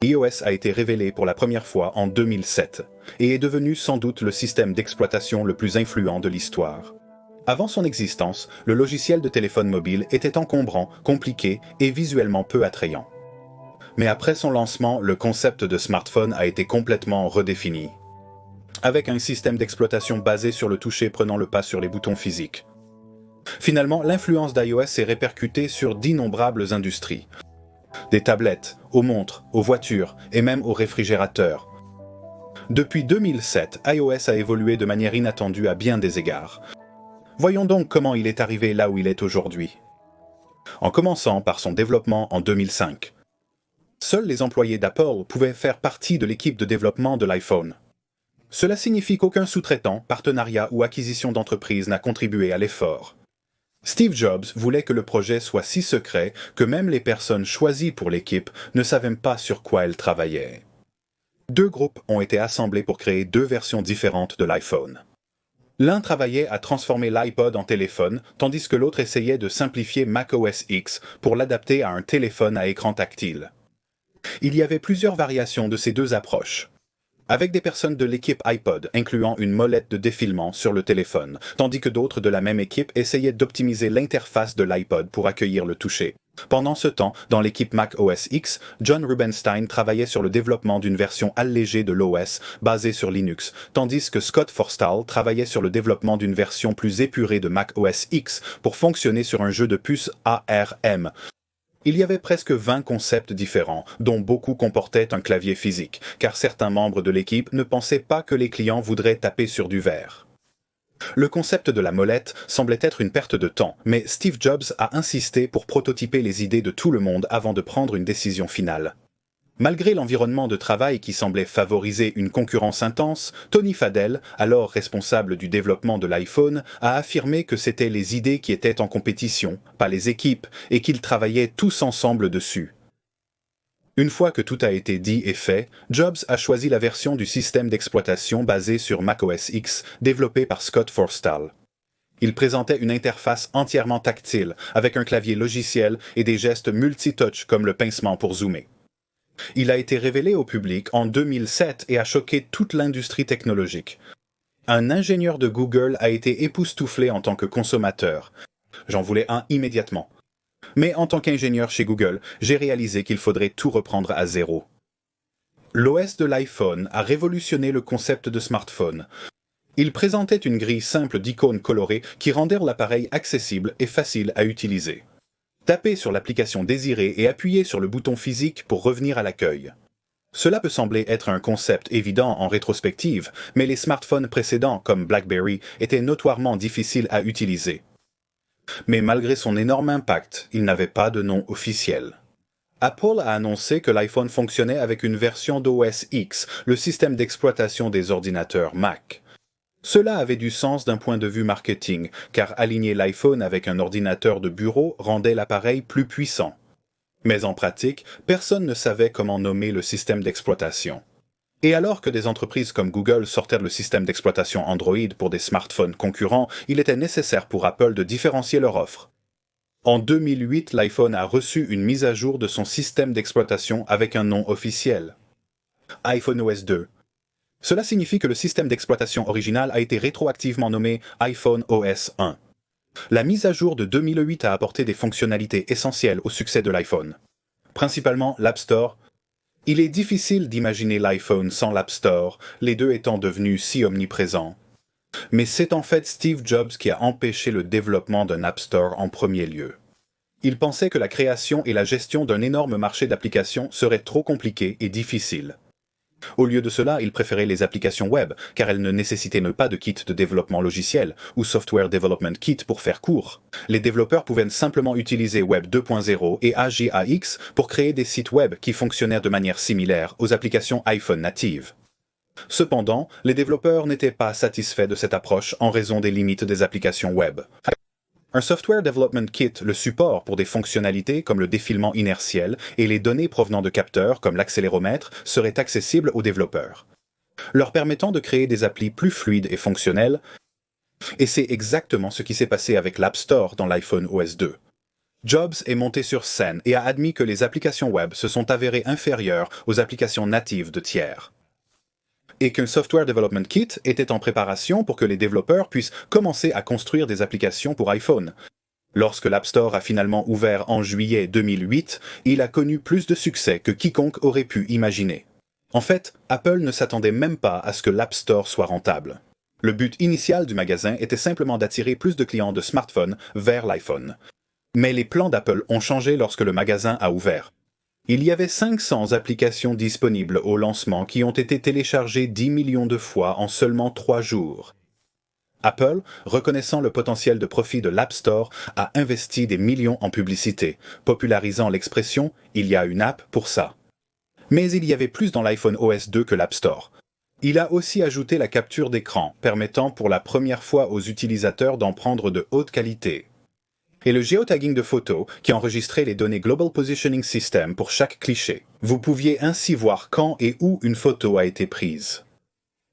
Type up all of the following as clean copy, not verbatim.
iOS a été révélé pour la première fois en 2007 et est devenu sans doute le système d'exploitation le plus influent de l'histoire. Avant son existence, le logiciel de téléphone mobile était encombrant, compliqué et visuellement peu attrayant. Mais après son lancement, le concept de smartphone a été complètement redéfini, avec un système d'exploitation basé sur le toucher prenant le pas sur les boutons physiques. Finalement, l'influence d'iOS s'est répercutée sur d'innombrables industries. Des tablettes, aux montres, aux voitures et même aux réfrigérateurs. Depuis 2007, iOS a évolué de manière inattendue à bien des égards. Voyons donc comment il est arrivé là où il est aujourd'hui. En commençant par son développement en 2005. Seuls les employés d'Apple pouvaient faire partie de l'équipe de développement de l'iPhone. Cela signifie qu'aucun sous-traitant, partenariat ou acquisition d'entreprise n'a contribué à l'effort. Steve Jobs voulait que le projet soit si secret que même les personnes choisies pour l'équipe ne savaient pas sur quoi elles travaillaient. Deux groupes ont été assemblés pour créer deux versions différentes de l'iPhone. L'un travaillait à transformer l'iPod en téléphone, tandis que l'autre essayait de simplifier macOS X pour l'adapter à un téléphone à écran tactile. Il y avait plusieurs variations de ces deux approches, avec des personnes de l'équipe iPod incluant une molette de défilement sur le téléphone, tandis que d'autres de la même équipe essayaient d'optimiser l'interface de l'iPod pour accueillir le toucher. Pendant ce temps, dans l'équipe Mac OS X, John Rubinstein travaillait sur le développement d'une version allégée de l'OS basée sur Linux, tandis que Scott Forstall travaillait sur le développement d'une version plus épurée de Mac OS X pour fonctionner sur un jeu de puces ARM. Il y avait presque 20 concepts différents, dont beaucoup comportaient un clavier physique, car certains membres de l'équipe ne pensaient pas que les clients voudraient taper sur du verre. Le concept de la molette semblait être une perte de temps, mais Steve Jobs a insisté pour prototyper les idées de tout le monde avant de prendre une décision finale. Malgré l'environnement de travail qui semblait favoriser une concurrence intense, Tony Fadell, alors responsable du développement de l'iPhone, a affirmé que c'étaient les idées qui étaient en compétition, pas les équipes, et qu'ils travaillaient tous ensemble dessus. Une fois que tout a été dit et fait, Jobs a choisi la version du système d'exploitation basée sur macOS X, développée par Scott Forstall. Il présentait une interface entièrement tactile, avec un clavier logiciel et des gestes multi-touch comme le pincement pour zoomer. Il a été révélé au public en 2007 et a choqué toute l'industrie technologique. Un ingénieur de Google a été époustouflé en tant que consommateur. J'en voulais un immédiatement. Mais en tant qu'ingénieur chez Google, j'ai réalisé qu'il faudrait tout reprendre à zéro. L'OS de l'iPhone a révolutionné le concept de smartphone. Il présentait une grille simple d'icônes colorées qui rendirent l'appareil accessible et facile à utiliser. Tapez sur l'application désirée et appuyez sur le bouton physique pour revenir à l'accueil. Cela peut sembler être un concept évident en rétrospective, mais les smartphones précédents, comme BlackBerry, étaient notoirement difficiles à utiliser. Mais malgré son énorme impact, il n'avait pas de nom officiel. Apple a annoncé que l'iPhone fonctionnait avec une version d'OS X, le système d'exploitation des ordinateurs Mac. Cela avait du sens d'un point de vue marketing, car aligner l'iPhone avec un ordinateur de bureau rendait l'appareil plus puissant. Mais en pratique, personne ne savait comment nommer le système d'exploitation. Et alors que des entreprises comme Google sortaient le système d'exploitation Android pour des smartphones concurrents, il était nécessaire pour Apple de différencier leur offre. En 2008, l'iPhone a reçu une mise à jour de son système d'exploitation avec un nom officiel. iPhone OS 2. Cela signifie que le système d'exploitation original a été rétroactivement nommé iPhone OS 1. La mise à jour de 2008 a apporté des fonctionnalités essentielles au succès de l'iPhone. Principalement l'App Store. Il est difficile d'imaginer l'iPhone sans l'App Store, les deux étant devenus si omniprésents. Mais c'est en fait Steve Jobs qui a empêché le développement d'un App Store en premier lieu. Il pensait que la création et la gestion d'un énorme marché d'applications seraient trop compliquées et difficiles. Au lieu de cela, il préférait les applications web, car elles ne nécessitaient pas de kit de développement logiciel ou Software Development Kit pour faire court. Les développeurs pouvaient simplement utiliser Web 2.0 et AJAX pour créer des sites web qui fonctionnaient de manière similaire aux applications iPhone natives. Cependant, les développeurs n'étaient pas satisfaits de cette approche en raison des limites des applications web. Un Software Development Kit, le support pour des fonctionnalités comme le défilement inertiel et les données provenant de capteurs comme l'accéléromètre serait accessible aux développeurs, leur permettant de créer des applis plus fluides et fonctionnelles. Et c'est exactement ce qui s'est passé avec l'App Store dans l'iPhone OS 2. Jobs est monté sur scène et a admis que les applications web se sont avérées inférieures aux applications natives de tiers. Et qu'un Software Development Kit était en préparation pour que les développeurs puissent commencer à construire des applications pour iPhone. Lorsque l'App Store a finalement ouvert en juillet 2008, il a connu plus de succès que quiconque aurait pu imaginer. En fait, Apple ne s'attendait même pas à ce que l'App Store soit rentable. Le but initial du magasin était simplement d'attirer plus de clients de smartphones vers l'iPhone. Mais les plans d'Apple ont changé lorsque le magasin a ouvert. Il y avait 500 applications disponibles au lancement qui ont été téléchargées 10 millions de fois en seulement 3 jours. Apple, reconnaissant le potentiel de profit de l'App Store, a investi des millions en publicité, popularisant l'expression « il y a une app pour ça ». Mais il y avait plus dans l'iPhone OS 2 que l'App Store. Il a aussi ajouté la capture d'écran, permettant pour la première fois aux utilisateurs d'en prendre de haute qualité. Et le géotagging de photos qui enregistrait les données Global Positioning System pour chaque cliché. Vous pouviez ainsi voir quand et où une photo a été prise.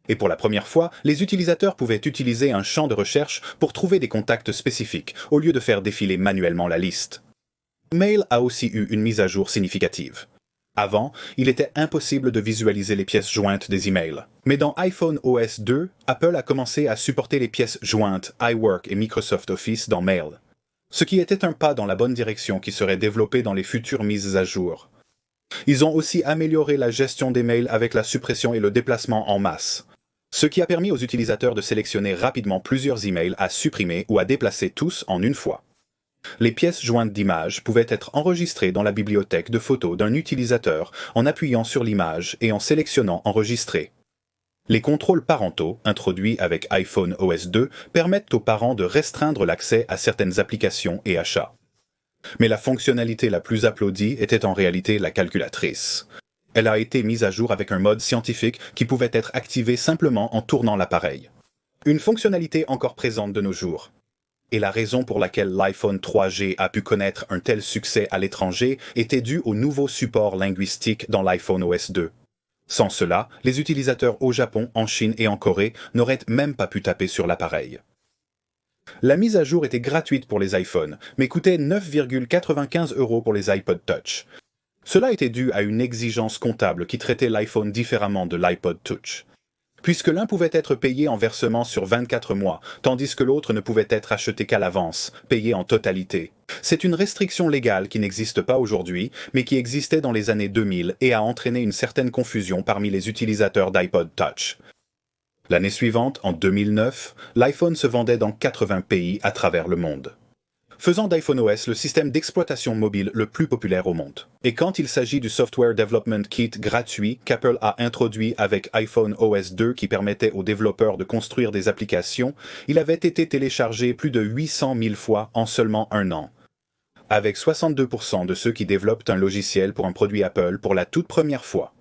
Et pour la première fois, les utilisateurs pouvaient utiliser un champ de recherche pour trouver des contacts spécifiques, au lieu de faire défiler manuellement la liste. Mail a aussi eu une mise à jour significative. Avant, il était impossible de visualiser les pièces jointes des emails. Mais dans iPhone OS 2, Apple a commencé à supporter les pièces jointes iWork et Microsoft Office dans Mail. Ce qui était un pas dans la bonne direction qui serait développé dans les futures mises à jour. Ils ont aussi amélioré la gestion des mails avec la suppression et le déplacement en masse, ce qui a permis aux utilisateurs de sélectionner rapidement plusieurs emails à supprimer ou à déplacer tous en une fois. Les pièces jointes d'images pouvaient être enregistrées dans la bibliothèque de photos d'un utilisateur en appuyant sur l'image et en sélectionnant Enregistrer. Les contrôles parentaux, introduits avec iPhone OS 2, permettent aux parents de restreindre l'accès à certaines applications et achats. Mais la fonctionnalité la plus applaudie était en réalité la calculatrice. Elle a été mise à jour avec un mode scientifique qui pouvait être activé simplement en tournant l'appareil. Une fonctionnalité encore présente de nos jours. Et la raison pour laquelle l'iPhone 3G a pu connaître un tel succès à l'étranger était due au nouveau support linguistique dans l'iPhone OS 2. Sans cela, les utilisateurs au Japon, en Chine et en Corée n'auraient même pas pu taper sur l'appareil. La mise à jour était gratuite pour les iPhones, mais coûtait 9,95 € pour les iPod Touch. Cela était dû à une exigence comptable qui traitait l'iPhone différemment de l'iPod Touch, puisque l'un pouvait être payé en versement sur 24 mois, tandis que l'autre ne pouvait être acheté qu'à l'avance, payé en totalité. C'est une restriction légale qui n'existe pas aujourd'hui, mais qui existait dans les années 2000 et a entraîné une certaine confusion parmi les utilisateurs d'iPod Touch. L'année suivante, en 2009, l'iPhone se vendait dans 80 pays à travers le monde, faisant d'iPhone OS le système d'exploitation mobile le plus populaire au monde. Et quand il s'agit du Software Development Kit gratuit qu'Apple a introduit avec iPhone OS 2 qui permettait aux développeurs de construire des applications, il avait été téléchargé plus de 800 000 fois en seulement un an, avec 62% de ceux qui développent un logiciel pour un produit Apple pour la toute première fois.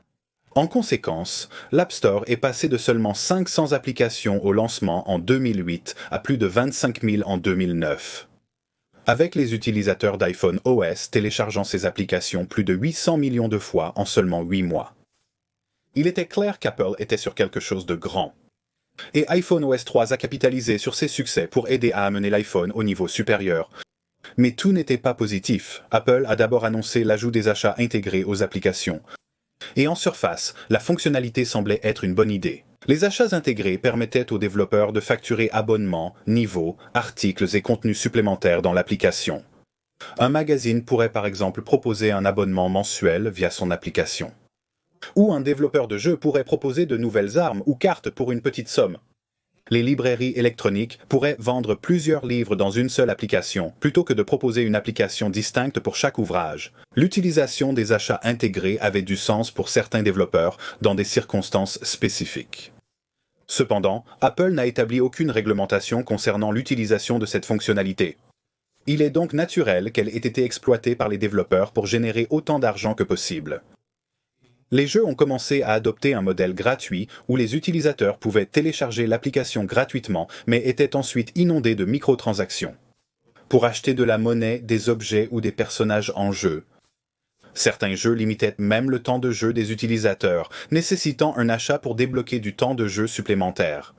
En conséquence, l'App Store est passé de seulement 500 applications au lancement en 2008 à plus de 25 000 en 2009. Avec les utilisateurs d'iPhone OS téléchargeant ces applications plus de 800 millions de fois en seulement 8 mois. Il était clair qu'Apple était sur quelque chose de grand. Et iPhone OS 3 a capitalisé sur ses succès pour aider à amener l'iPhone au niveau supérieur. Mais tout n'était pas positif. Apple a d'abord annoncé l'ajout des achats intégrés aux applications. Et en surface, la fonctionnalité semblait être une bonne idée. Les achats intégrés permettaient aux développeurs de facturer abonnements, niveaux, articles et contenus supplémentaires dans l'application. Un magazine pourrait par exemple proposer un abonnement mensuel via son application. Ou un développeur de jeux pourrait proposer de nouvelles armes ou cartes pour une petite somme. Les librairies électroniques pourraient vendre plusieurs livres dans une seule application, plutôt que de proposer une application distincte pour chaque ouvrage. L'utilisation des achats intégrés avait du sens pour certains développeurs dans des circonstances spécifiques. Cependant, Apple n'a établi aucune réglementation concernant l'utilisation de cette fonctionnalité. Il est donc naturel qu'elle ait été exploitée par les développeurs pour générer autant d'argent que possible. Les jeux ont commencé à adopter un modèle gratuit où les utilisateurs pouvaient télécharger l'application gratuitement mais étaient ensuite inondés de microtransactions pour acheter de la monnaie, des objets ou des personnages en jeu. Certains jeux limitaient même le temps de jeu des utilisateurs, nécessitant un achat pour débloquer du temps de jeu supplémentaire.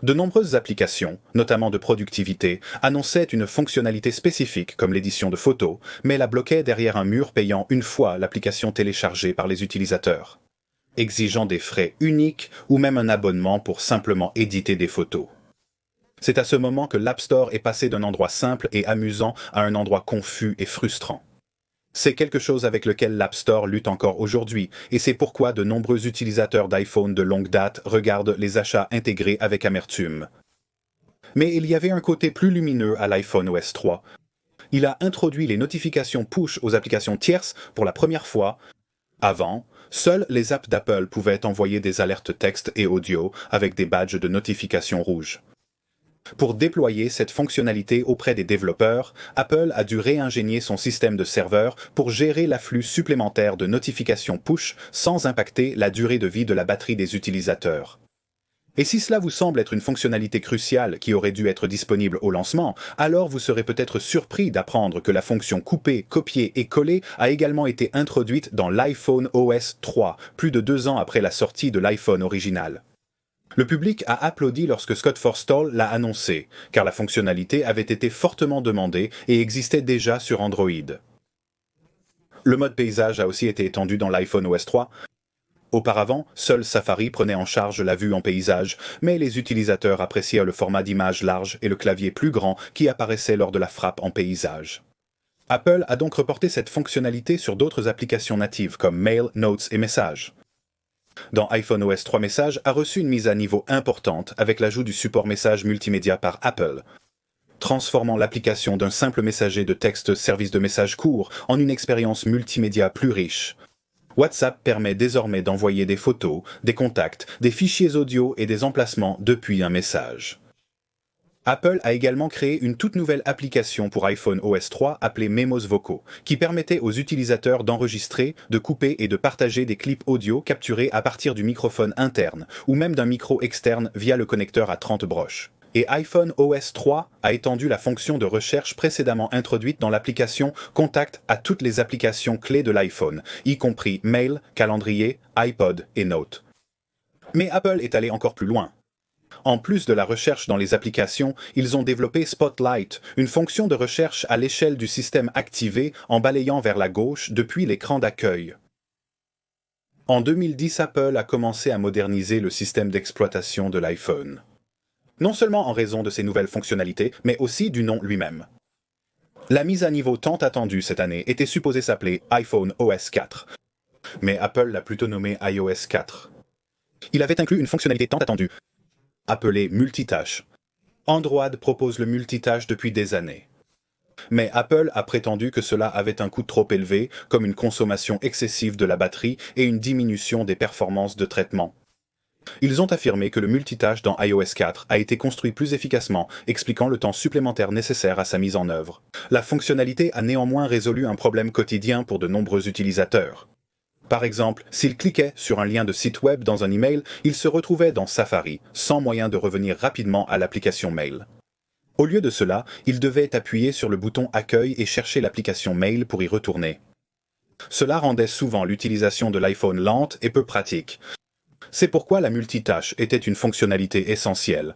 De nombreuses applications, notamment de productivité, annonçaient une fonctionnalité spécifique comme l'édition de photos, mais la bloquaient derrière un mur payant une fois l'application téléchargée par les utilisateurs, exigeant des frais uniques ou même un abonnement pour simplement éditer des photos. C'est à ce moment que l'App Store est passé d'un endroit simple et amusant à un endroit confus et frustrant. C'est quelque chose avec lequel l'App Store lutte encore aujourd'hui, et c'est pourquoi de nombreux utilisateurs d'iPhone de longue date regardent les achats intégrés avec amertume. Mais il y avait un côté plus lumineux à l'iPhone OS 3. Il a introduit les notifications push aux applications tierces pour la première fois. Avant, seules les apps d'Apple pouvaient envoyer des alertes texte et audio avec des badges de notification rouges. Pour déployer cette fonctionnalité auprès des développeurs, Apple a dû réingénier son système de serveurs pour gérer l'afflux supplémentaire de notifications push sans impacter la durée de vie de la batterie des utilisateurs. Et si cela vous semble être une fonctionnalité cruciale qui aurait dû être disponible au lancement, alors vous serez peut-être surpris d'apprendre que la fonction couper, copier et coller a également été introduite dans l'iPhone OS 3, plus de 2 ans après la sortie de l'iPhone original. Le public a applaudi lorsque Scott Forstall l'a annoncé, car la fonctionnalité avait été fortement demandée et existait déjà sur Android. Le mode paysage a aussi été étendu dans l'iPhone OS 3. Auparavant, seul Safari prenait en charge la vue en paysage, mais les utilisateurs appréciaient le format d'image large et le clavier plus grand qui apparaissait lors de la frappe en paysage. Apple a donc reporté cette fonctionnalité sur d'autres applications natives comme Mail, Notes et Messages. Dans iPhone OS 3 Messages a reçu une mise à niveau importante avec l'ajout du support message multimédia par Apple, transformant l'application d'un simple messager de texte service de message court en une expérience multimédia plus riche. WhatsApp permet désormais d'envoyer des photos, des contacts, des fichiers audio et des emplacements depuis un message. Apple a également créé une toute nouvelle application pour iPhone OS 3 appelée Memos vocaux, qui permettait aux utilisateurs d'enregistrer, de couper et de partager des clips audio capturés à partir du microphone interne ou même d'un micro externe via le connecteur à 30 broches. Et iPhone OS 3 a étendu la fonction de recherche précédemment introduite dans l'application Contact à toutes les applications clés de l'iPhone, y compris Mail, Calendrier, iPod et Notes. Mais Apple est allé encore plus loin. En plus de la recherche dans les applications, ils ont développé Spotlight, une fonction de recherche à l'échelle du système activé en balayant vers la gauche depuis l'écran d'accueil. En 2010, Apple a commencé à moderniser le système d'exploitation de l'iPhone. Non seulement en raison de ses nouvelles fonctionnalités, mais aussi du nom lui-même. La mise à niveau tant attendue cette année était supposée s'appeler iPhone OS 4, mais Apple l'a plutôt nommé iOS 4. Il avait inclus une fonctionnalité tant attendue, appelé multitâche. Android propose le multitâche depuis des années. Mais Apple a prétendu que cela avait un coût trop élevé, comme une consommation excessive de la batterie et une diminution des performances de traitement. Ils ont affirmé que le multitâche dans iOS 4 a été construit plus efficacement, expliquant le temps supplémentaire nécessaire à sa mise en œuvre. La fonctionnalité a néanmoins résolu un problème quotidien pour de nombreux utilisateurs. Par exemple, s'il cliquait sur un lien de site web dans un email, il se retrouvait dans Safari, sans moyen de revenir rapidement à l'application Mail. Au lieu de cela, il devait appuyer sur le bouton Accueil et chercher l'application Mail pour y retourner. Cela rendait souvent l'utilisation de l'iPhone lente et peu pratique. C'est pourquoi la multitâche était une fonctionnalité essentielle.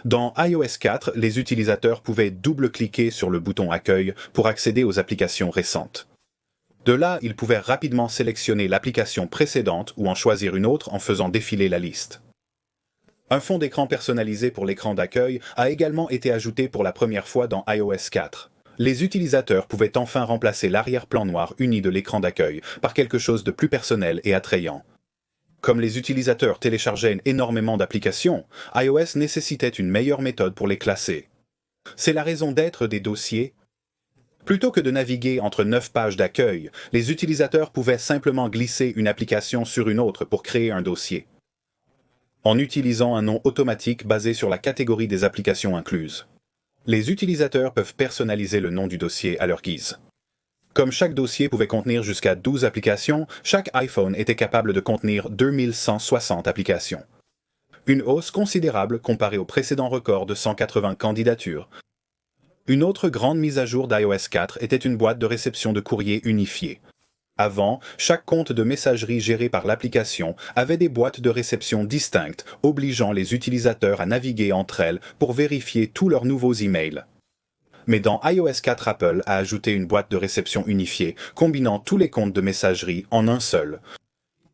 Dans iOS 4, les utilisateurs pouvaient double-cliquer sur le bouton Accueil pour accéder aux applications récentes. De là, ils pouvaient rapidement sélectionner l'application précédente ou en choisir une autre en faisant défiler la liste. Un fond d'écran personnalisé pour l'écran d'accueil a également été ajouté pour la première fois dans iOS 4. Les utilisateurs pouvaient enfin remplacer l'arrière-plan noir uni de l'écran d'accueil par quelque chose de plus personnel et attrayant. Comme les utilisateurs téléchargeaient énormément d'applications, iOS nécessitait une meilleure méthode pour les classer. C'est la raison d'être des dossiers. Plutôt que de naviguer entre 9 pages d'accueil, les utilisateurs pouvaient simplement glisser une application sur une autre pour créer un dossier, en utilisant un nom automatique basé sur la catégorie des applications incluses. Les utilisateurs peuvent personnaliser le nom du dossier à leur guise. Comme chaque dossier pouvait contenir jusqu'à 12 applications, chaque iPhone était capable de contenir 2160 applications. Une hausse considérable comparée au précédent record de 180 candidatures. Une autre grande mise à jour d'iOS 4 était une boîte de réception de courrier unifiée. Avant, chaque compte de messagerie géré par l'application avait des boîtes de réception distinctes, obligeant les utilisateurs à naviguer entre elles pour vérifier tous leurs nouveaux emails. Mais dans iOS 4, Apple a ajouté une boîte de réception unifiée, combinant tous les comptes de messagerie en un seul.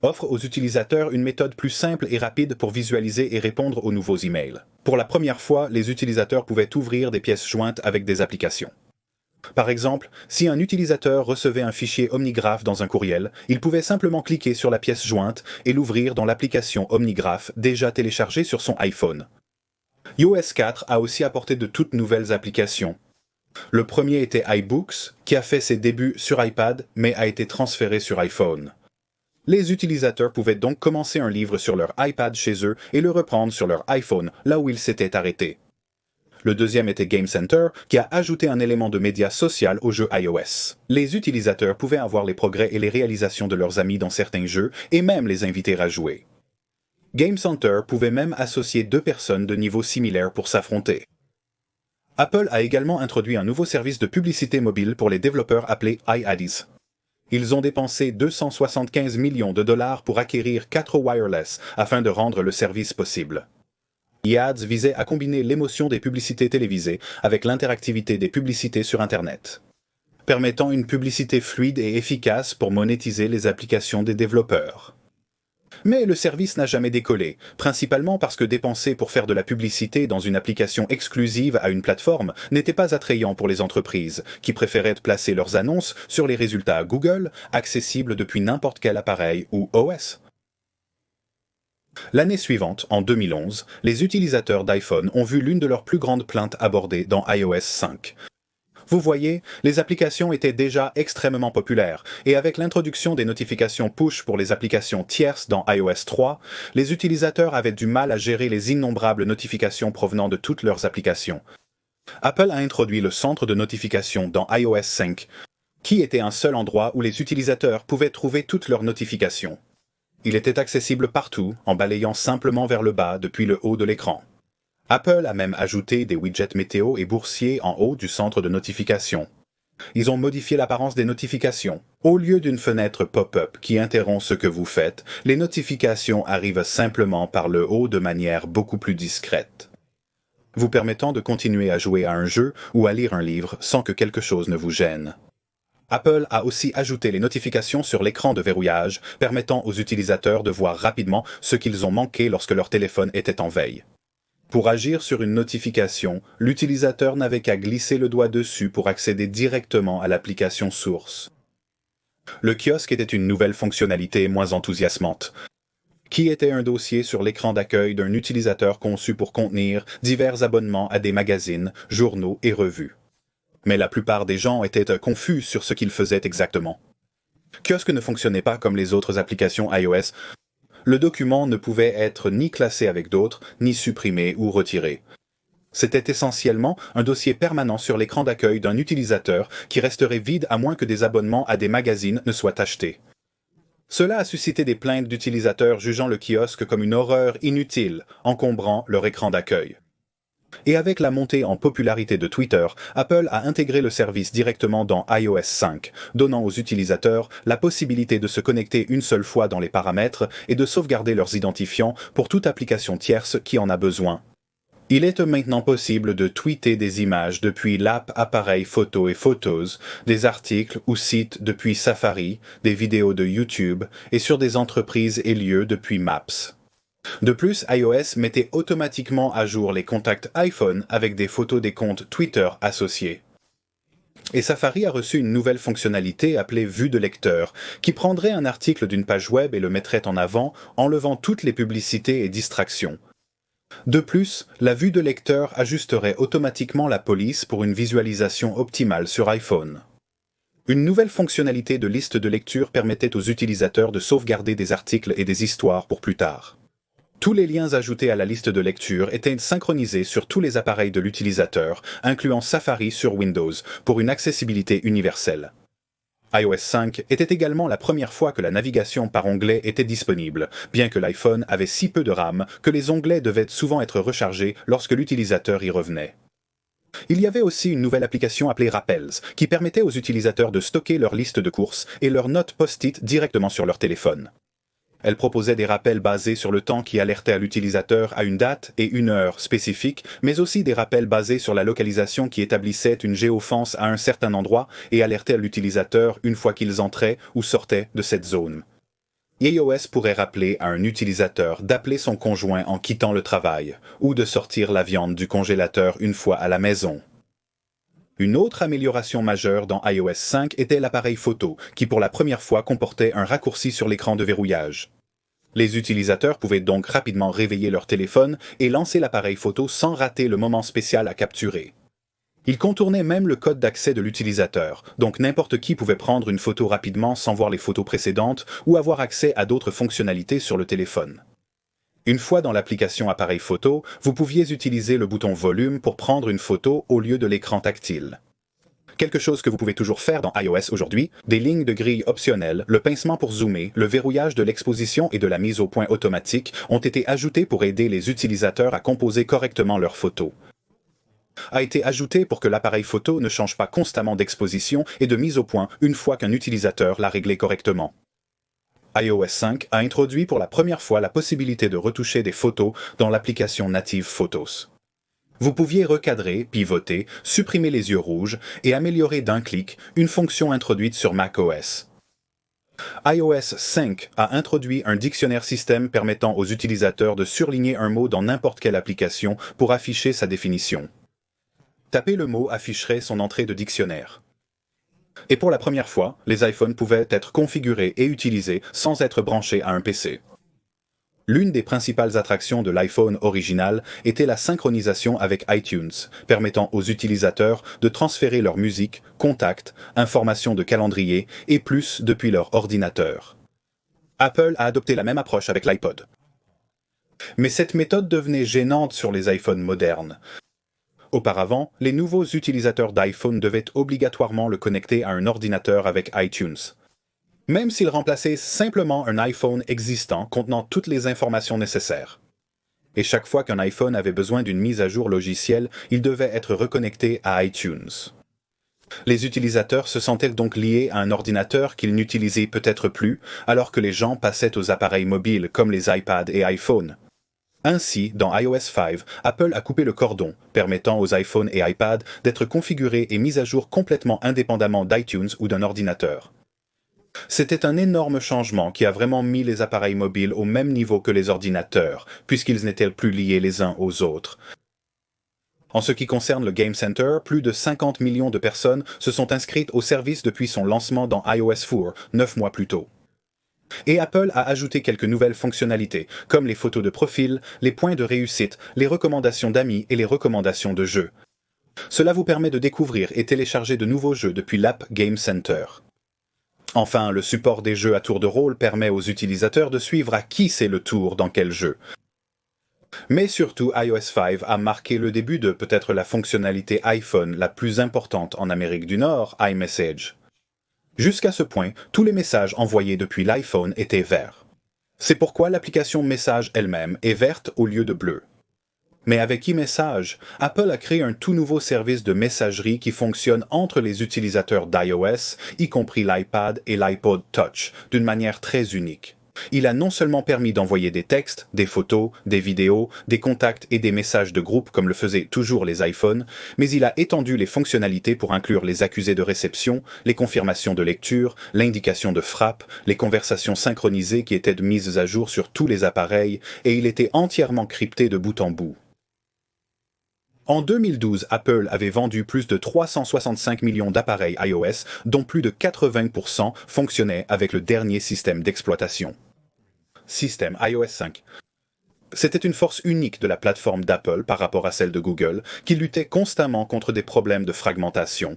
Offre aux utilisateurs une méthode plus simple et rapide pour visualiser et répondre aux nouveaux emails. Pour la première fois, les utilisateurs pouvaient ouvrir des pièces jointes avec des applications. Par exemple, si un utilisateur recevait un fichier OmniGraph dans un courriel, il pouvait simplement cliquer sur la pièce jointe et l'ouvrir dans l'application OmniGraph déjà téléchargée sur son iPhone. iOS 4 a aussi apporté de toutes nouvelles applications. Le premier était iBooks, qui a fait ses débuts sur iPad mais a été transféré sur iPhone. Les utilisateurs pouvaient donc commencer un livre sur leur iPad chez eux et le reprendre sur leur iPhone, là où ils s'étaient arrêtés. Le deuxième était Game Center, qui a ajouté un élément de média social aux jeux iOS. Les utilisateurs pouvaient avoir les progrès et les réalisations de leurs amis dans certains jeux et même les inviter à jouer. Game Center pouvait même associer deux personnes de niveau similaire pour s'affronter. Apple a également introduit un nouveau service de publicité mobile pour les développeurs appelé iAddies. Ils ont dépensé 275 millions de dollars pour acquérir 4 wireless afin de rendre le service possible. iAds visait à combiner l'émotion des publicités télévisées avec l'interactivité des publicités sur Internet, permettant une publicité fluide et efficace pour monétiser les applications des développeurs. Mais le service n'a jamais décollé, principalement parce que dépenser pour faire de la publicité dans une application exclusive à une plateforme n'était pas attrayant pour les entreprises, qui préféraient placer leurs annonces sur les résultats Google, accessibles depuis n'importe quel appareil ou OS. L'année suivante, en 2011, les utilisateurs d'iPhone ont vu l'une de leurs plus grandes plaintes abordées dans iOS 5. Vous voyez, les applications étaient déjà extrêmement populaires, et avec l'introduction des notifications push pour les applications tierces dans iOS 3, les utilisateurs avaient du mal à gérer les innombrables notifications provenant de toutes leurs applications. Apple a introduit le centre de notifications dans iOS 5, qui était un seul endroit où les utilisateurs pouvaient trouver toutes leurs notifications. Il était accessible partout, en balayant simplement vers le bas depuis le haut de l'écran. Apple a même ajouté des widgets météo et boursiers en haut du centre de notification. Ils ont modifié l'apparence des notifications. Au lieu d'une fenêtre pop-up qui interrompt ce que vous faites, les notifications arrivent simplement par le haut de manière beaucoup plus discrète, vous permettant de continuer à jouer à un jeu ou à lire un livre sans que quelque chose ne vous gêne. Apple a aussi ajouté les notifications sur l'écran de verrouillage, permettant aux utilisateurs de voir rapidement ce qu'ils ont manqué lorsque leur téléphone était en veille. Pour agir sur une notification, l'utilisateur n'avait qu'à glisser le doigt dessus pour accéder directement à l'application source. Le kiosque était une nouvelle fonctionnalité moins enthousiasmante, qui était un dossier sur l'écran d'accueil d'un utilisateur conçu pour contenir divers abonnements à des magazines, journaux et revues. Mais la plupart des gens étaient confus sur ce qu'ils faisaient exactement. Kiosque ne fonctionnait pas comme les autres applications iOS. Le document ne pouvait être ni classé avec d'autres, ni supprimé ou retiré. C'était essentiellement un dossier permanent sur l'écran d'accueil d'un utilisateur qui resterait vide à moins que des abonnements à des magazines ne soient achetés. Cela a suscité des plaintes d'utilisateurs jugeant le kiosque comme une horreur inutile, encombrant leur écran d'accueil. Et avec la montée en popularité de Twitter, Apple a intégré le service directement dans iOS 5, donnant aux utilisateurs la possibilité de se connecter une seule fois dans les paramètres et de sauvegarder leurs identifiants pour toute application tierce qui en a besoin. Il est maintenant possible de tweeter des images depuis l'app Appareil Photo et Photos, des articles ou sites depuis Safari, des vidéos de YouTube et sur des entreprises et lieux depuis Maps. De plus, iOS mettait automatiquement à jour les contacts iPhone avec des photos des comptes Twitter associés. Et Safari a reçu une nouvelle fonctionnalité appelée Vue de lecteur, qui prendrait un article d'une page web et le mettrait en avant, enlevant toutes les publicités et distractions. De plus, la vue de lecteur ajusterait automatiquement la police pour une visualisation optimale sur iPhone. Une nouvelle fonctionnalité de liste de lecture permettait aux utilisateurs de sauvegarder des articles et des histoires pour plus tard. Tous les liens ajoutés à la liste de lecture étaient synchronisés sur tous les appareils de l'utilisateur, incluant Safari sur Windows, pour une accessibilité universelle. iOS 5 était également la première fois que la navigation par onglets était disponible, bien que l'iPhone avait si peu de RAM que les onglets devaient souvent être rechargés lorsque l'utilisateur y revenait. Il y avait aussi une nouvelle application appelée Rappels, qui permettait aux utilisateurs de stocker leur liste de courses et leurs notes post-it directement sur leur téléphone. Elle proposait des rappels basés sur le temps qui alertait à l'utilisateur à une date et une heure spécifiques, mais aussi des rappels basés sur la localisation qui établissait une géofence à un certain endroit et alertait à l'utilisateur une fois qu'ils entraient ou sortaient de cette zone. iOS pourrait rappeler à un utilisateur d'appeler son conjoint en quittant le travail ou de sortir la viande du congélateur une fois à la maison. Une autre amélioration majeure dans iOS 5 était l'appareil photo, qui pour la première fois comportait un raccourci sur l'écran de verrouillage. Les utilisateurs pouvaient donc rapidement réveiller leur téléphone et lancer l'appareil photo sans rater le moment spécial à capturer. Il contournait même le code d'accès de l'utilisateur, donc n'importe qui pouvait prendre une photo rapidement sans voir les photos précédentes ou avoir accès à d'autres fonctionnalités sur le téléphone. Une fois dans l'application appareil photo, vous pouviez utiliser le bouton volume pour prendre une photo au lieu de l'écran tactile. Quelque chose que vous pouvez toujours faire dans iOS aujourd'hui, des lignes de grille optionnelles, le pincement pour zoomer, le verrouillage de l'exposition et de la mise au point automatique ont été ajoutés pour aider les utilisateurs à composer correctement leurs photos. A été ajouté pour que l'appareil photo ne change pas constamment d'exposition et de mise au point une fois qu'un utilisateur l'a réglé correctement. iOS 5 a introduit pour la première fois la possibilité de retoucher des photos dans l'application native Photos. Vous pouviez recadrer, pivoter, supprimer les yeux rouges et améliorer d'un clic une fonction introduite sur macOS. iOS 5 a introduit un dictionnaire système permettant aux utilisateurs de surligner un mot dans n'importe quelle application pour afficher sa définition. Taper le mot afficherait son entrée de dictionnaire. Et pour la première fois, les iPhones pouvaient être configurés et utilisés sans être branchés à un PC. L'une des principales attractions de l'iPhone original était la synchronisation avec iTunes, permettant aux utilisateurs de transférer leur musique, contacts, informations de calendrier et plus depuis leur ordinateur. Apple a adopté la même approche avec l'iPod. Mais cette méthode devenait gênante sur les iPhones modernes. Auparavant, les nouveaux utilisateurs d'iPhone devaient obligatoirement le connecter à un ordinateur avec iTunes. Même s'il remplaçait simplement un iPhone existant contenant toutes les informations nécessaires. Et chaque fois qu'un iPhone avait besoin d'une mise à jour logicielle, il devait être reconnecté à iTunes. Les utilisateurs se sentaient donc liés à un ordinateur qu'ils n'utilisaient peut-être plus, alors que les gens passaient aux appareils mobiles comme les iPads et iPhones. Ainsi, dans iOS 5, Apple a coupé le cordon, permettant aux iPhones et iPads d'être configurés et mis à jour complètement indépendamment d'iTunes ou d'un ordinateur. C'était un énorme changement qui a vraiment mis les appareils mobiles au même niveau que les ordinateurs, puisqu'ils n'étaient plus liés les uns aux autres. En ce qui concerne le Game Center, plus de 50 millions de personnes se sont inscrites au service depuis son lancement dans iOS 4, 9 mois plus tôt. Et Apple a ajouté quelques nouvelles fonctionnalités, comme les photos de profil, les points de réussite, les recommandations d'amis et les recommandations de jeux. Cela vous permet de découvrir et télécharger de nouveaux jeux depuis l'app Game Center. Enfin, le support des jeux à tour de rôle permet aux utilisateurs de suivre à qui c'est le tour dans quel jeu. Mais surtout, iOS 5 a marqué le début de peut-être la fonctionnalité iPhone la plus importante en Amérique du Nord, iMessage. Jusqu'à ce point, tous les messages envoyés depuis l'iPhone étaient verts. C'est pourquoi l'application Message elle-même est verte au lieu de bleu. Mais avec iMessage, Apple a créé un tout nouveau service de messagerie qui fonctionne entre les utilisateurs d'iOS, y compris l'iPad et l'iPod Touch, d'une manière très unique. Il a non seulement permis d'envoyer des textes, des photos, des vidéos, des contacts et des messages de groupe comme le faisaient toujours les iPhones, mais il a étendu les fonctionnalités pour inclure les accusés de réception, les confirmations de lecture, l'indication de frappe, les conversations synchronisées qui étaient mises à jour sur tous les appareils, et il était entièrement crypté de bout en bout. En 2012, Apple avait vendu plus de 365 millions d'appareils iOS, dont plus de 80% fonctionnaient avec le dernier système d'exploitation. Système iOS 5. C'était une force unique de la plateforme d'Apple par rapport à celle de Google, qui luttait constamment contre des problèmes de fragmentation.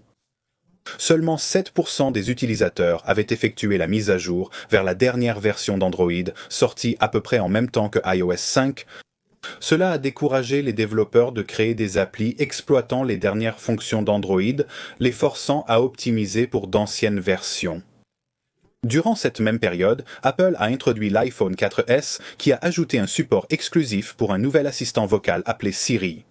Seulement 7% des utilisateurs avaient effectué la mise à jour vers la dernière version d'Android, sortie à peu près en même temps que iOS 5. Cela a découragé les développeurs de créer des applis exploitant les dernières fonctions d'Android, les forçant à optimiser pour d'anciennes versions. Durant cette même période, Apple a introduit l'iPhone 4S qui a ajouté un support exclusif pour un nouvel assistant vocal appelé Siri.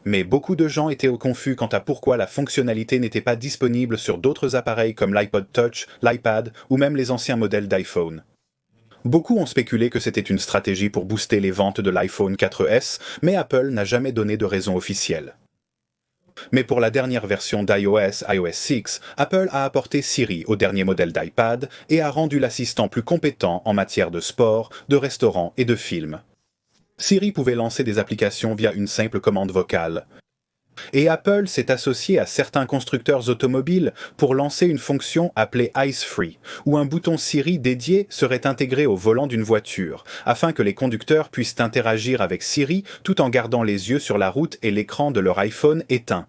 Mais beaucoup de gens étaient confus quant à pourquoi la fonctionnalité n'était pas disponible sur d'autres appareils comme l'iPod Touch, l'iPad ou même les anciens modèles d'iPhone. Beaucoup ont spéculé que c'était une stratégie pour booster les ventes de l'iPhone 4S, mais Apple n'a jamais donné de raison officielle. Mais pour la dernière version d'iOS, iOS 6, Apple a apporté Siri au dernier modèle d'iPad et a rendu l'assistant plus compétent en matière de sport, de restaurant et de films. Siri pouvait lancer des applications via une simple commande vocale. Et Apple s'est associé à certains constructeurs automobiles pour lancer une fonction appelée Eyes Free, où un bouton Siri dédié serait intégré au volant d'une voiture, afin que les conducteurs puissent interagir avec Siri tout en gardant les yeux sur la route et l'écran de leur iPhone éteint.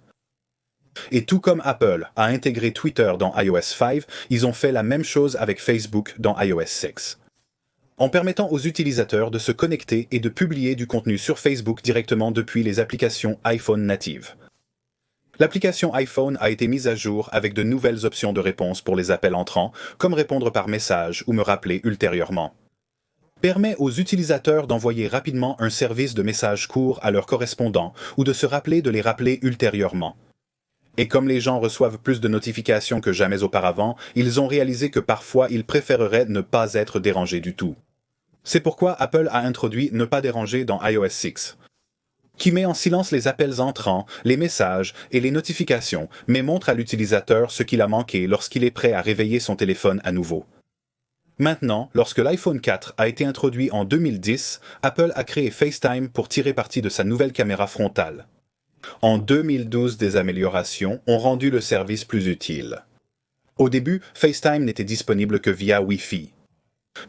Et tout comme Apple a intégré Twitter dans iOS 5, ils ont fait la même chose avec Facebook dans iOS 6. En permettant aux utilisateurs de se connecter et de publier du contenu sur Facebook directement depuis les applications iPhone natives. L'application iPhone a été mise à jour avec de nouvelles options de réponse pour les appels entrants, comme répondre par message ou me rappeler ultérieurement. Permet aux utilisateurs d'envoyer rapidement un service de messages courts à leurs correspondants ou de se rappeler de les rappeler ultérieurement. Et comme les gens reçoivent plus de notifications que jamais auparavant, ils ont réalisé que parfois ils préféreraient ne pas être dérangés du tout. C'est pourquoi Apple a introduit Ne pas déranger dans iOS 6, qui met en silence les appels entrants, les messages et les notifications, mais montre à l'utilisateur ce qu'il a manqué lorsqu'il est prêt à réveiller son téléphone à nouveau. Maintenant, lorsque l'iPhone 4 a été introduit en 2010, Apple a créé FaceTime pour tirer parti de sa nouvelle caméra frontale. En 2012, des améliorations ont rendu le service plus utile. Au début, FaceTime n'était disponible que via Wi-Fi.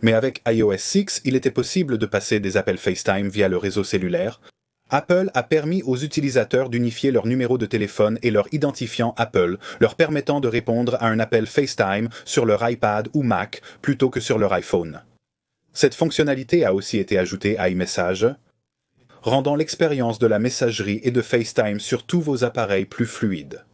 Mais avec iOS 6, il était possible de passer des appels FaceTime via le réseau cellulaire. Apple a permis aux utilisateurs d'unifier leur numéro de téléphone et leur identifiant Apple, leur permettant de répondre à un appel FaceTime sur leur iPad ou Mac plutôt que sur leur iPhone. Cette fonctionnalité a aussi été ajoutée à iMessage, rendant l'expérience de la messagerie et de FaceTime sur tous vos appareils plus fluide.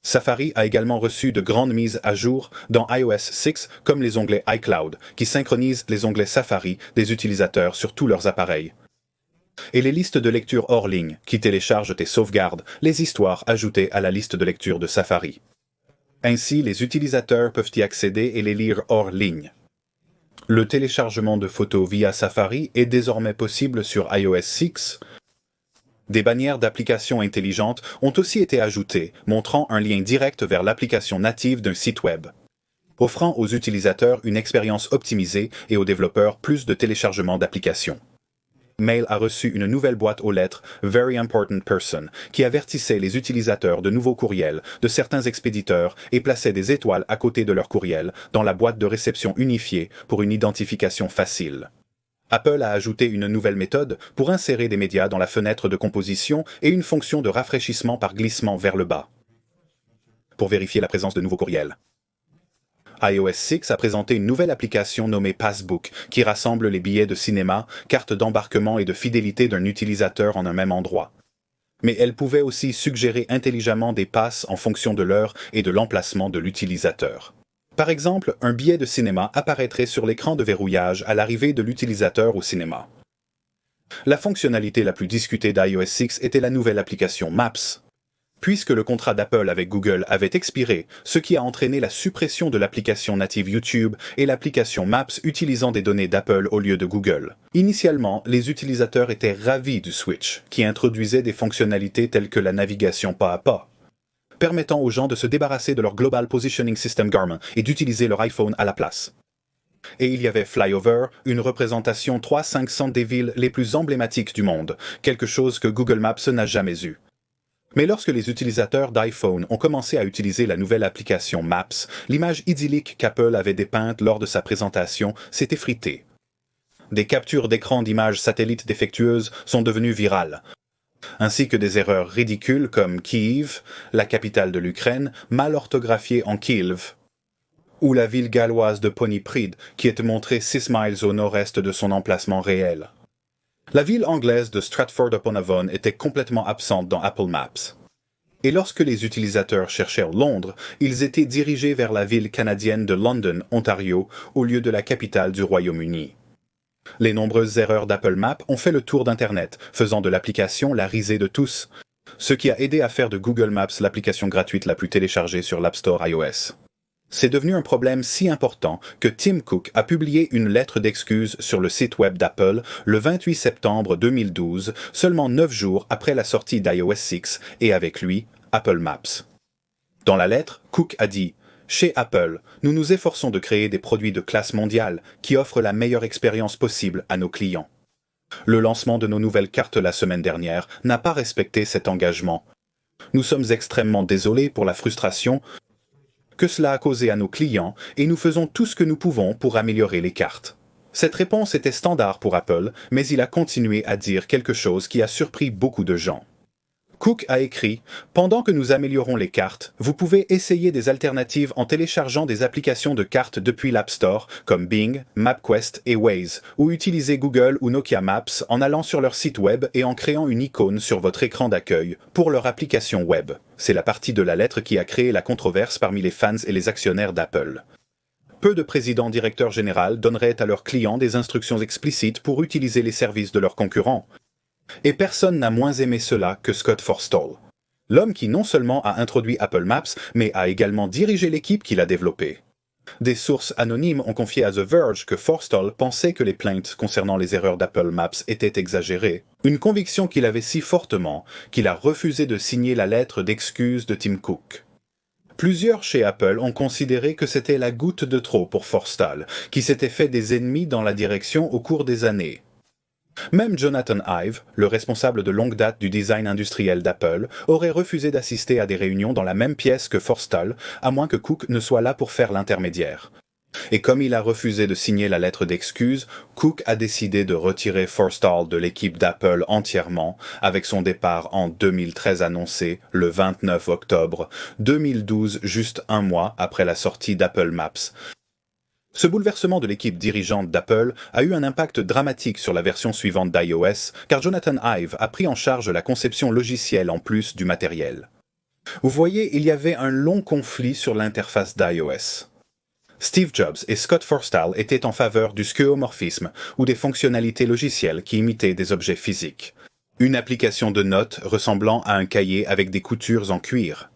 Safari a également reçu de grandes mises à jour dans iOS 6 comme les onglets iCloud, qui synchronisent les onglets Safari des utilisateurs sur tous leurs appareils. Et les listes de lecture hors ligne, qui téléchargent et sauvegardent les histoires ajoutées à la liste de lecture de Safari. Ainsi, les utilisateurs peuvent y accéder et les lire hors ligne. Le téléchargement de photos via Safari est désormais possible sur iOS 6. Des bannières d'applications intelligentes ont aussi été ajoutées, montrant un lien direct vers l'application native d'un site web, offrant aux utilisateurs une expérience optimisée et aux développeurs plus de téléchargement d'applications. Mail a reçu une nouvelle boîte aux lettres Very Important Person qui avertissait les utilisateurs de nouveaux courriels de certains expéditeurs et plaçait des étoiles à côté de leurs courriels dans la boîte de réception unifiée pour une identification facile. Apple a ajouté une nouvelle méthode pour insérer des médias dans la fenêtre de composition et une fonction de rafraîchissement par glissement vers le bas, pour vérifier la présence de nouveaux courriels. iOS 6 a présenté une nouvelle application nommée Passbook qui rassemble les billets de cinéma, cartes d'embarquement et de fidélité d'un utilisateur en un même endroit. Mais elle pouvait aussi suggérer intelligemment des passes en fonction de l'heure et de l'emplacement de l'utilisateur. Par exemple, un billet de cinéma apparaîtrait sur l'écran de verrouillage à l'arrivée de l'utilisateur au cinéma. La fonctionnalité la plus discutée d'iOS 6 était la nouvelle application Maps. Puisque le contrat d'Apple avec Google avait expiré, ce qui a entraîné la suppression de l'application native YouTube et l'application Maps utilisant des données d'Apple au lieu de Google. Initialement, les utilisateurs étaient ravis du Switch, qui introduisait des fonctionnalités telles que la navigation pas à pas, permettant aux gens de se débarrasser de leur Global Positioning System Garmin et d'utiliser leur iPhone à la place. Et il y avait Flyover, une représentation 3/500 des villes les plus emblématiques du monde, quelque chose que Google Maps n'a jamais eu. Mais lorsque les utilisateurs d'iPhone ont commencé à utiliser la nouvelle application Maps, l'image idyllique qu'Apple avait dépeinte lors de sa présentation s'est effritée. Des captures d'écran d'images satellites défectueuses sont devenues virales, ainsi que des erreurs ridicules comme Kyiv, la capitale de l'Ukraine, mal orthographiée en Kyiv, ou la ville galloise de Pontypridd, qui est montrée 6 miles au nord-est de son emplacement réel. La ville anglaise de Stratford-upon-Avon était complètement absente dans Apple Maps. Et lorsque les utilisateurs cherchaient Londres, ils étaient dirigés vers la ville canadienne de London, Ontario, au lieu de la capitale du Royaume-Uni. Les nombreuses erreurs d'Apple Maps ont fait le tour d'Internet, faisant de l'application la risée de tous, ce qui a aidé à faire de Google Maps l'application gratuite la plus téléchargée sur l'App Store iOS. C'est devenu un problème si important que Tim Cook a publié une lettre d'excuse sur le site web d'Apple le 28 septembre 2012, seulement 9 jours après la sortie d'iOS 6 et avec lui, Apple Maps. Dans la lettre, Cook a dit « Chez Apple, nous nous efforçons de créer des produits de classe mondiale qui offrent la meilleure expérience possible à nos clients. Le lancement de nos nouvelles cartes la semaine dernière n'a pas respecté cet engagement. Nous sommes extrêmement désolés pour la frustration que cela a causé à nos clients et nous faisons tout ce que nous pouvons pour améliorer les cartes. » Cette réponse était standard pour Apple, mais il a continué à dire quelque chose qui a surpris beaucoup de gens. Cook a écrit « Pendant que nous améliorons les cartes, vous pouvez essayer des alternatives en téléchargeant des applications de cartes depuis l'App Store comme Bing, MapQuest et Waze, ou utiliser Google ou Nokia Maps en allant sur leur site web et en créant une icône sur votre écran d'accueil pour leur application web. » C'est la partie de la lettre qui a créé la controverse parmi les fans et les actionnaires d'Apple. Peu de présidents directeurs généraux donneraient à leurs clients des instructions explicites pour utiliser les services de leurs concurrents. Et personne n'a moins aimé cela que Scott Forstall. L'homme qui non seulement a introduit Apple Maps, mais a également dirigé l'équipe qui l'a développé. Des sources anonymes ont confié à The Verge que Forstall pensait que les plaintes concernant les erreurs d'Apple Maps étaient exagérées, une conviction qu'il avait si fortement qu'il a refusé de signer la lettre d'excuse de Tim Cook. Plusieurs chez Apple ont considéré que c'était la goutte de trop pour Forstall, qui s'était fait des ennemis dans la direction au cours des années. Même Jonathan Ive, le responsable de longue date du design industriel d'Apple, aurait refusé d'assister à des réunions dans la même pièce que Forstall, à moins que Cook ne soit là pour faire l'intermédiaire. Et comme il a refusé de signer la lettre d'excuse, Cook a décidé de retirer Forstall de l'équipe d'Apple entièrement, avec son départ en 2013 annoncé le 29 octobre 2012, juste un mois après la sortie d'Apple Maps. Ce bouleversement de l'équipe dirigeante d'Apple a eu un impact dramatique sur la version suivante d'iOS, car Jonathan Ive a pris en charge la conception logicielle en plus du matériel. Vous voyez, il y avait un long conflit sur l'interface d'iOS. Steve Jobs et Scott Forstall étaient en faveur du skeuomorphisme ou des fonctionnalités logicielles qui imitaient des objets physiques. Une application de notes ressemblant à un cahier avec des coutures en cuir.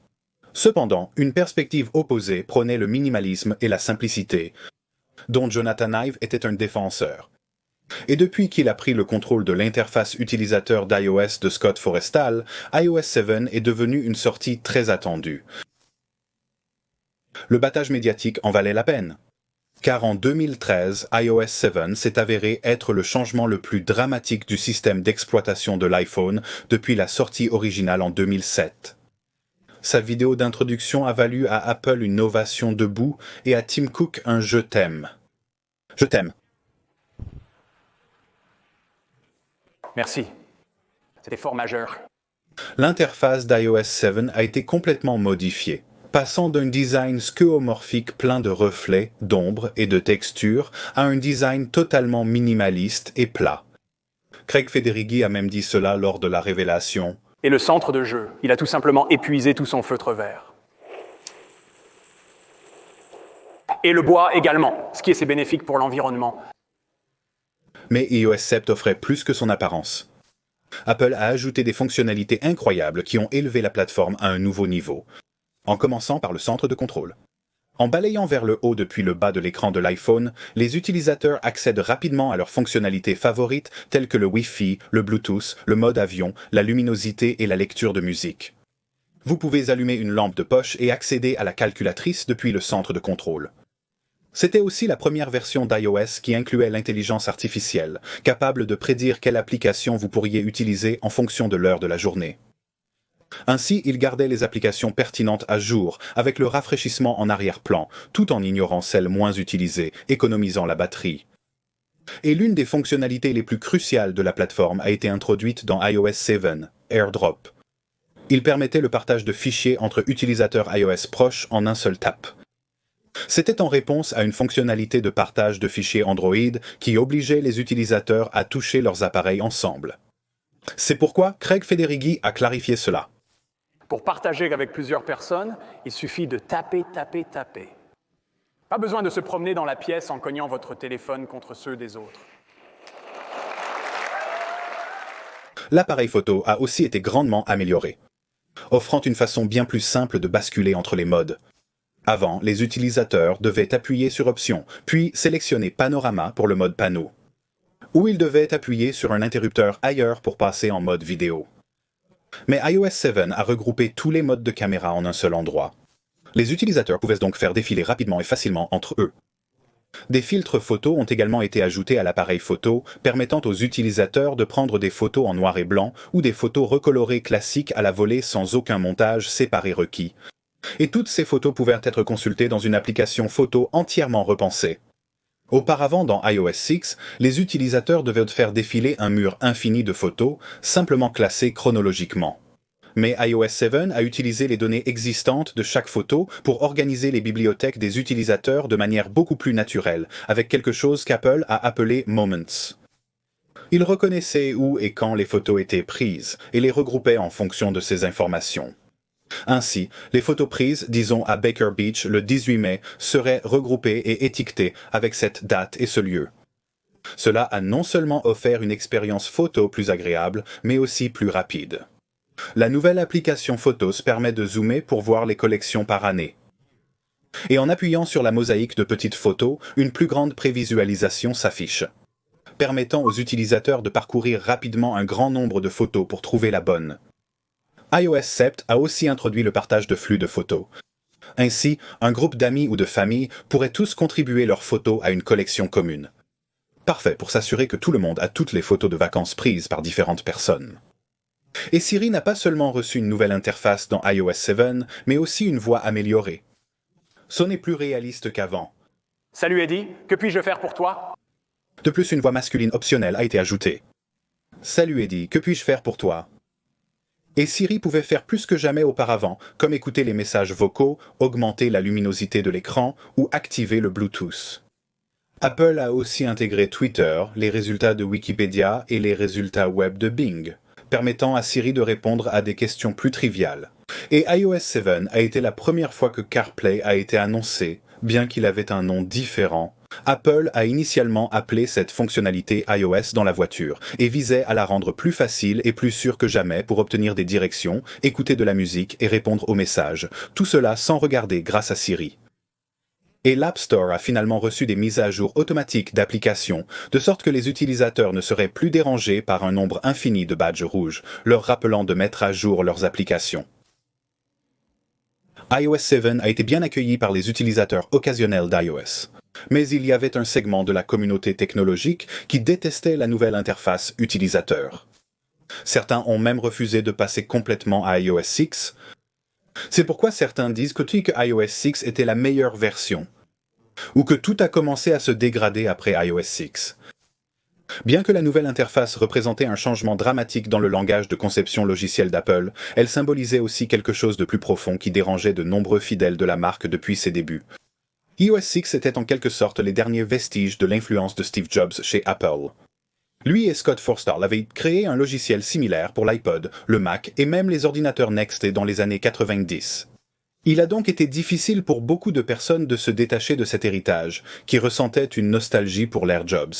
Cependant, une perspective opposée prônait le minimalisme et la simplicité, dont Jonathan Ive était un défenseur. Et depuis qu'il a pris le contrôle de l'interface utilisateur d'iOS de Scott Forstall, iOS 7 est devenu une sortie très attendue. Le battage médiatique en valait la peine. Car en 2013, iOS 7 s'est avéré être le changement le plus dramatique du système d'exploitation de l'iPhone depuis la sortie originale en 2007. Sa vidéo d'introduction a valu à Apple une ovation debout et à Tim Cook un « je t'aime ». Je t'aime. Merci. C'était fort majeur. L'interface d'iOS 7 a été complètement modifiée, passant d'un design skeuomorphique plein de reflets, d'ombres et de textures à un design totalement minimaliste et plat. Craig Federighi a même dit cela lors de la révélation. Et le centre de jeu, il a tout simplement épuisé tout son feutre vert. Et le bois également, ce qui est bénéfique pour l'environnement. Mais iOS 7 offrait plus que son apparence. Apple a ajouté des fonctionnalités incroyables qui ont élevé la plateforme à un nouveau niveau, en commençant par le centre de contrôle. En balayant vers le haut depuis le bas de l'écran de l'iPhone, les utilisateurs accèdent rapidement à leurs fonctionnalités favorites telles que le Wi-Fi, le Bluetooth, le mode avion, la luminosité et la lecture de musique. Vous pouvez allumer une lampe de poche et accéder à la calculatrice depuis le centre de contrôle. C'était aussi la première version d'iOS qui incluait l'intelligence artificielle, capable de prédire quelle application vous pourriez utiliser en fonction de l'heure de la journée. Ainsi, il gardait les applications pertinentes à jour, avec le rafraîchissement en arrière-plan, tout en ignorant celles moins utilisées, économisant la batterie. Et l'une des fonctionnalités les plus cruciales de la plateforme a été introduite dans iOS 7, AirDrop. Il permettait le partage de fichiers entre utilisateurs iOS proches en un seul tap. C'était en réponse à une fonctionnalité de partage de fichiers Android qui obligeait les utilisateurs à toucher leurs appareils ensemble. C'est pourquoi Craig Federighi a clarifié cela. Pour partager avec plusieurs personnes, il suffit de taper, taper, taper. Pas besoin de se promener dans la pièce en cognant votre téléphone contre ceux des autres. l'appareil photo a aussi été grandement amélioré, offrant une façon bien plus simple de basculer entre les modes. Avant, les utilisateurs devaient appuyer sur Options, puis sélectionner Panorama pour le mode panneau. Ou ils devaient appuyer sur un interrupteur ailleurs pour passer en mode vidéo. Mais iOS 7 a regroupé tous les modes de caméra en un seul endroit. Les utilisateurs pouvaient donc faire défiler rapidement et facilement entre eux. Des filtres photos ont également été ajoutés à l'appareil photo, permettant aux utilisateurs de prendre des photos en noir et blanc ou des photos recolorées classiques à la volée sans aucun montage séparé requis. Et toutes ces photos pouvaient être consultées dans une application photo entièrement repensée. Auparavant, dans iOS 6, les utilisateurs devaient faire défiler un mur infini de photos, simplement classées chronologiquement. Mais iOS 7 a utilisé les données existantes de chaque photo pour organiser les bibliothèques des utilisateurs de manière beaucoup plus naturelle, avec quelque chose qu'Apple a appelé Moments. Il reconnaissait où et quand les photos étaient prises et les regroupait en fonction de ces informations. Ainsi, les photos prises, disons à Baker Beach le 18 mai, seraient regroupées et étiquetées avec cette date et ce lieu. Cela a non seulement offert une expérience photo plus agréable, mais aussi plus rapide. La nouvelle application Photos permet de zoomer pour voir les collections par année. Et en appuyant sur la mosaïque de petites photos, une plus grande prévisualisation s'affiche, permettant aux utilisateurs de parcourir rapidement un grand nombre de photos pour trouver la bonne. iOS 7 a aussi introduit le partage de flux de photos. Ainsi, un groupe d'amis ou de famille pourrait tous contribuer leurs photos à une collection commune. Parfait pour s'assurer que tout le monde a toutes les photos de vacances prises par différentes personnes. Et Siri n'a pas seulement reçu une nouvelle interface dans iOS 7, mais aussi une voix améliorée. Sonnez plus réaliste qu'avant. Salut Eddie, que puis-je faire pour toi? De plus, une voix masculine optionnelle a été ajoutée. Salut Eddie, que puis-je faire pour toi? Et Siri pouvait faire plus que jamais auparavant, comme écouter les messages vocaux, augmenter la luminosité de l'écran ou activer le Bluetooth. Apple a aussi intégré Twitter, les résultats de Wikipédia et les résultats web de Bing, permettant à Siri de répondre à des questions plus triviales. Et iOS 7 a été la première fois que CarPlay a été annoncé, bien qu'il avait un nom différent. Apple a initialement appelé cette fonctionnalité iOS dans la voiture et visait à la rendre plus facile et plus sûre que jamais pour obtenir des directions, écouter de la musique et répondre aux messages, tout cela sans regarder grâce à Siri. Et l'App Store a finalement reçu des mises à jour automatiques d'applications, de sorte que les utilisateurs ne seraient plus dérangés par un nombre infini de badges rouges, leur rappelant de mettre à jour leurs applications. iOS 7 a été bien accueilli par les utilisateurs occasionnels d'iOS. Mais il y avait un segment de la communauté technologique qui détestait la nouvelle interface utilisateur. Certains ont même refusé de passer complètement à iOS 6. C'est pourquoi certains disent que iOS 6 était la meilleure version, ou que tout a commencé à se dégrader après iOS 6. Bien que la nouvelle interface représentait un changement dramatique dans le langage de conception logicielle d'Apple, elle symbolisait aussi quelque chose de plus profond qui dérangeait de nombreux fidèles de la marque depuis ses débuts. iOS 6 était en quelque sorte les derniers vestiges de l'influence de Steve Jobs chez Apple. Lui et Scott Forstall avaient créé un logiciel similaire pour l'iPod, le Mac et même les ordinateurs Next dans les années 90. Il a donc été difficile pour beaucoup de personnes de se détacher de cet héritage, qui ressentait une nostalgie pour l'ère Jobs.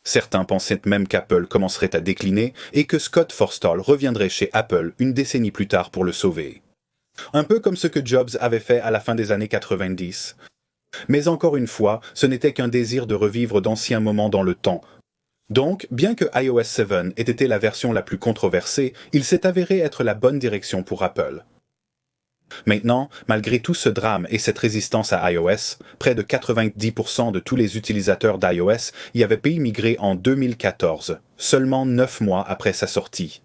Certains pensaient même qu'Apple commencerait à décliner et que Scott Forstall reviendrait chez Apple une décennie plus tard pour le sauver. Un peu comme ce que Jobs avait fait à la fin des années 90. Mais encore une fois, ce n'était qu'un désir de revivre d'anciens moments dans le temps. Donc, bien que iOS 7 ait été la version la plus controversée, il s'est avéré être la bonne direction pour Apple. Maintenant, malgré tout ce drame et cette résistance à iOS, près de 90% de tous les utilisateurs d'iOS y avaient migré en 2014, seulement 9 mois après sa sortie.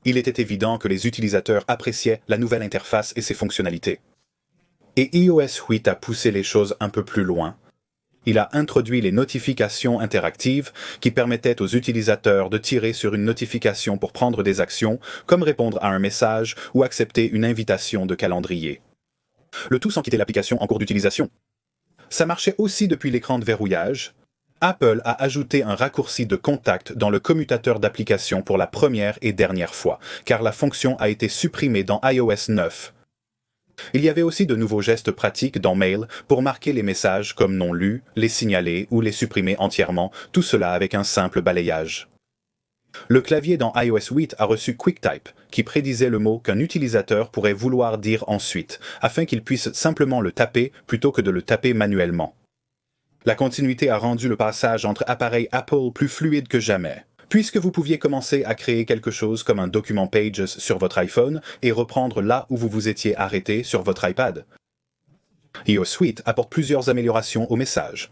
Il était évident que les utilisateurs appréciaient la nouvelle interface et ses fonctionnalités. Et iOS 8 a poussé les choses un peu plus loin. Il a introduit les notifications interactives qui permettaient aux utilisateurs de tirer sur une notification pour prendre des actions, comme répondre à un message ou accepter une invitation de calendrier. Le tout sans quitter l'application en cours d'utilisation. Ça marchait aussi depuis l'écran de verrouillage. Apple a ajouté un raccourci de contact dans le commutateur d'application pour la première et dernière fois, car la fonction a été supprimée dans iOS 9. Il y avait aussi de nouveaux gestes pratiques dans Mail pour marquer les messages comme non lus, les signaler ou les supprimer entièrement, tout cela avec un simple balayage. Le clavier dans iOS 8 a reçu QuickType, qui prédisait le mot qu'un utilisateur pourrait vouloir dire ensuite, afin qu'il puisse simplement le taper plutôt que de le taper manuellement. La continuité a rendu le passage entre appareils Apple plus fluide que jamais, puisque vous pouviez commencer à créer quelque chose comme un document Pages sur votre iPhone et reprendre là où vous vous étiez arrêté sur votre iPad. iOS 8 apporte plusieurs améliorations au message.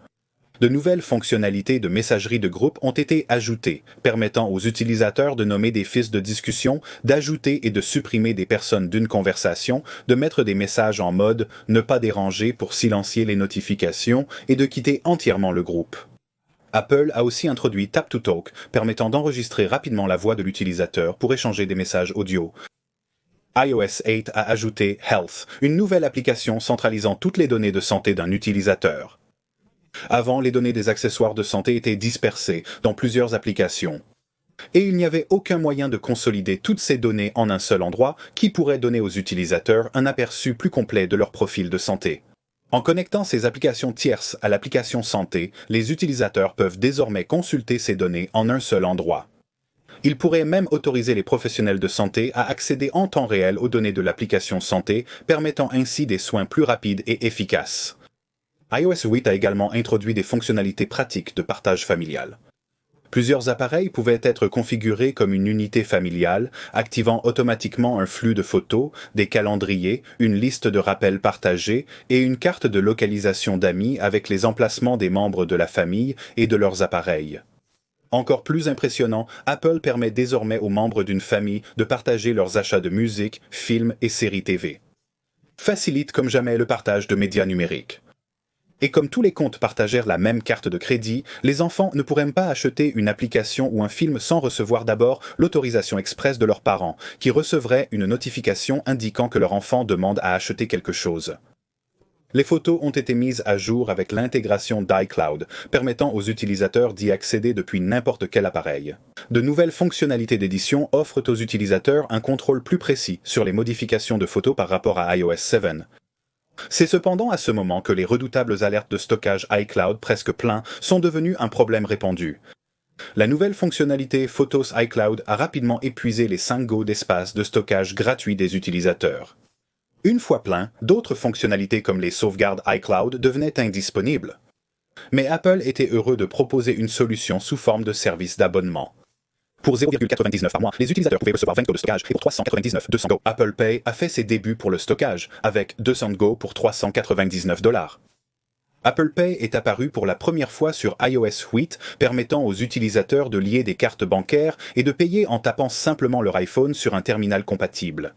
De nouvelles fonctionnalités de messagerie de groupe ont été ajoutées, permettant aux utilisateurs de nommer des fils de discussion, d'ajouter et de supprimer des personnes d'une conversation, de mettre des messages en mode « ne pas déranger » pour silencier les notifications et de quitter entièrement le groupe. Apple a aussi introduit Tap to Talk, permettant d'enregistrer rapidement la voix de l'utilisateur pour échanger des messages audio. iOS 8 a ajouté Health, une nouvelle application centralisant toutes les données de santé d'un utilisateur. Avant, les données des accessoires de santé étaient dispersées dans plusieurs applications. Et il n'y avait aucun moyen de consolider toutes ces données en un seul endroit qui pourrait donner aux utilisateurs un aperçu plus complet de leur profil de santé. En connectant ces applications tierces à l'application santé, les utilisateurs peuvent désormais consulter ces données en un seul endroit. Ils pourraient même autoriser les professionnels de santé à accéder en temps réel aux données de l'application santé, permettant ainsi des soins plus rapides et efficaces. iOS 8 a également introduit des fonctionnalités pratiques de partage familial. Plusieurs appareils pouvaient être configurés comme une unité familiale, activant automatiquement un flux de photos, des calendriers, une liste de rappels partagés et une carte de localisation d'amis avec les emplacements des membres de la famille et de leurs appareils. Encore plus impressionnant, Apple permet désormais aux membres d'une famille de partager leurs achats de musique, films et séries TV. Facilite comme jamais le partage de médias numériques. Et comme tous les comptes partagèrent la même carte de crédit, les enfants ne pourraient pas acheter une application ou un film sans recevoir d'abord l'autorisation expresse de leurs parents, qui recevraient une notification indiquant que leur enfant demande à acheter quelque chose. Les photos ont été mises à jour avec l'intégration d'iCloud, permettant aux utilisateurs d'y accéder depuis n'importe quel appareil. De nouvelles fonctionnalités d'édition offrent aux utilisateurs un contrôle plus précis sur les modifications de photos par rapport à iOS 7. C'est cependant à ce moment que les redoutables alertes de stockage iCloud presque pleins sont devenues un problème répandu. La nouvelle fonctionnalité Photos iCloud a rapidement épuisé les 5 Go d'espace de stockage gratuit des utilisateurs. Une fois plein, d'autres fonctionnalités comme les sauvegardes iCloud devenaient indisponibles. Mais Apple était heureux de proposer une solution sous forme de service d'abonnement. Pour 0,99 par mois, les utilisateurs pouvaient recevoir 20 Go de stockage et pour 399 200 Go. Apple Pay a fait ses débuts pour le stockage, avec 200 Go pour $399. Apple Pay est apparu pour la première fois sur iOS 8, permettant aux utilisateurs de lier des cartes bancaires et de payer en tapant simplement leur iPhone sur un terminal compatible.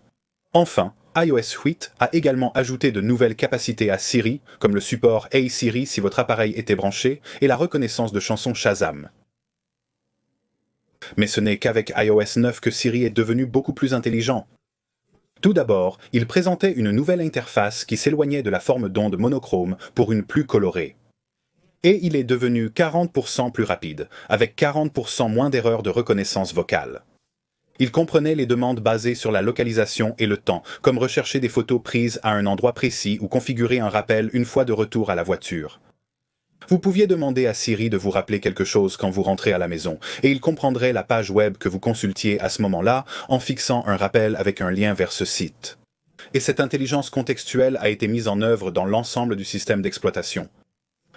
Enfin, iOS 8 a également ajouté de nouvelles capacités à Siri, comme le support Hey Siri si votre appareil était branché, et la reconnaissance de chansons Shazam. Mais ce n'est qu'avec iOS 9 que Siri est devenu beaucoup plus intelligent. Tout d'abord, il présentait une nouvelle interface qui s'éloignait de la forme d'onde monochrome pour une plus colorée. Et il est devenu 40% plus rapide, avec 40% moins d'erreurs de reconnaissance vocale. Il comprenait les demandes basées sur la localisation et le temps, comme rechercher des photos prises à un endroit précis ou configurer un rappel une fois de retour à la voiture. Vous pouviez demander à Siri de vous rappeler quelque chose quand vous rentrez à la maison, et il comprendrait la page web que vous consultiez à ce moment-là en fixant un rappel avec un lien vers ce site. Et cette intelligence contextuelle a été mise en œuvre dans l'ensemble du système d'exploitation.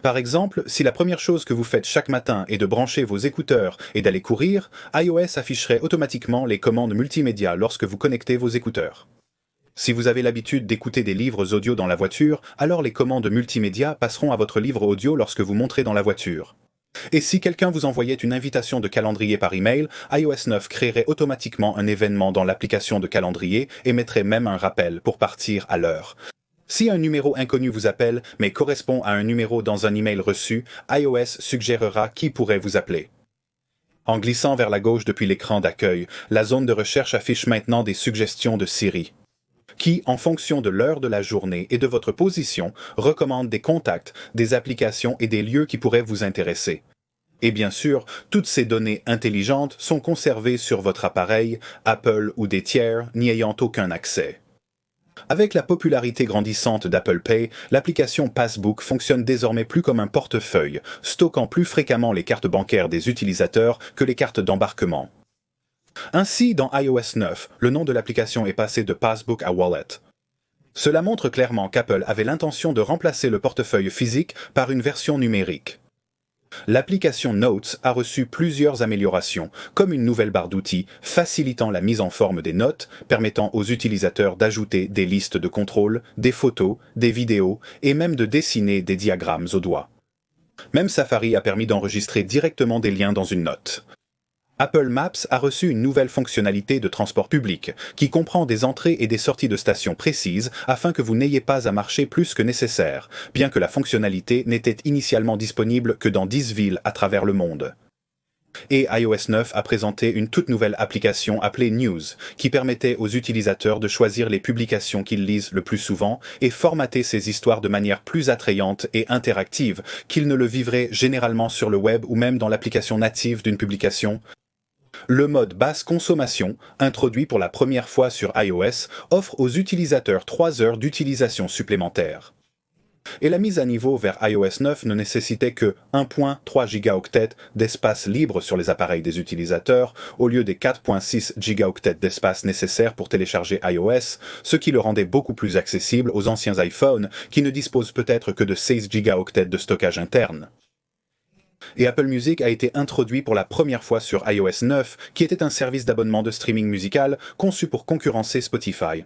Par exemple, si la première chose que vous faites chaque matin est de brancher vos écouteurs et d'aller courir, iOS afficherait automatiquement les commandes multimédia lorsque vous connectez vos écouteurs. Si vous avez l'habitude d'écouter des livres audio dans la voiture, alors les commandes multimédia passeront à votre livre audio lorsque vous monterez dans la voiture. Et si quelqu'un vous envoyait une invitation de calendrier par email, iOS 9 créerait automatiquement un événement dans l'application de calendrier et mettrait même un rappel pour partir à l'heure. Si un numéro inconnu vous appelle, mais correspond à un numéro dans un email reçu, iOS suggérera qui pourrait vous appeler. En glissant vers la gauche depuis l'écran d'accueil, la zone de recherche affiche maintenant des suggestions de Siri, qui, en fonction de l'heure de la journée et de votre position, recommande des contacts, des applications et des lieux qui pourraient vous intéresser. Et bien sûr, toutes ces données intelligentes sont conservées sur votre appareil, Apple ou des tiers, n'y ayant aucun accès. Avec la popularité grandissante d'Apple Pay, l'application Passbook fonctionne désormais plus comme un portefeuille, stockant plus fréquemment les cartes bancaires des utilisateurs que les cartes d'embarquement. Ainsi, dans iOS 9, le nom de l'application est passé de Passbook à Wallet. Cela montre clairement qu'Apple avait l'intention de remplacer le portefeuille physique par une version numérique. L'application Notes a reçu plusieurs améliorations, comme une nouvelle barre d'outils facilitant la mise en forme des notes, permettant aux utilisateurs d'ajouter des listes de contrôle, des photos, des vidéos et même de dessiner des diagrammes au doigt. Même Safari a permis d'enregistrer directement des liens dans une note. Apple Maps a reçu une nouvelle fonctionnalité de transport public, qui comprend des entrées et des sorties de stations précises afin que vous n'ayez pas à marcher plus que nécessaire, bien que la fonctionnalité n'était initialement disponible que dans 10 villes à travers le monde. Et iOS 9 a présenté une toute nouvelle application appelée News, qui permettait aux utilisateurs de choisir les publications qu'ils lisent le plus souvent et formater ces histoires de manière plus attrayante et interactive qu'ils ne le vivraient généralement sur le web ou même dans l'application native d'une publication. Le mode basse consommation, introduit pour la première fois sur iOS, offre aux utilisateurs 3 heures d'utilisation supplémentaires. Et la mise à niveau vers iOS 9 ne nécessitait que 1.3 gigaoctets d'espace libre sur les appareils des utilisateurs, au lieu des 4.6 gigaoctets d'espace nécessaires pour télécharger iOS, ce qui le rendait beaucoup plus accessible aux anciens iPhones qui ne disposent peut-être que de 16 gigaoctets de stockage interne. Et Apple Music a été introduit pour la première fois sur iOS 9, qui était un service d'abonnement de streaming musical conçu pour concurrencer Spotify.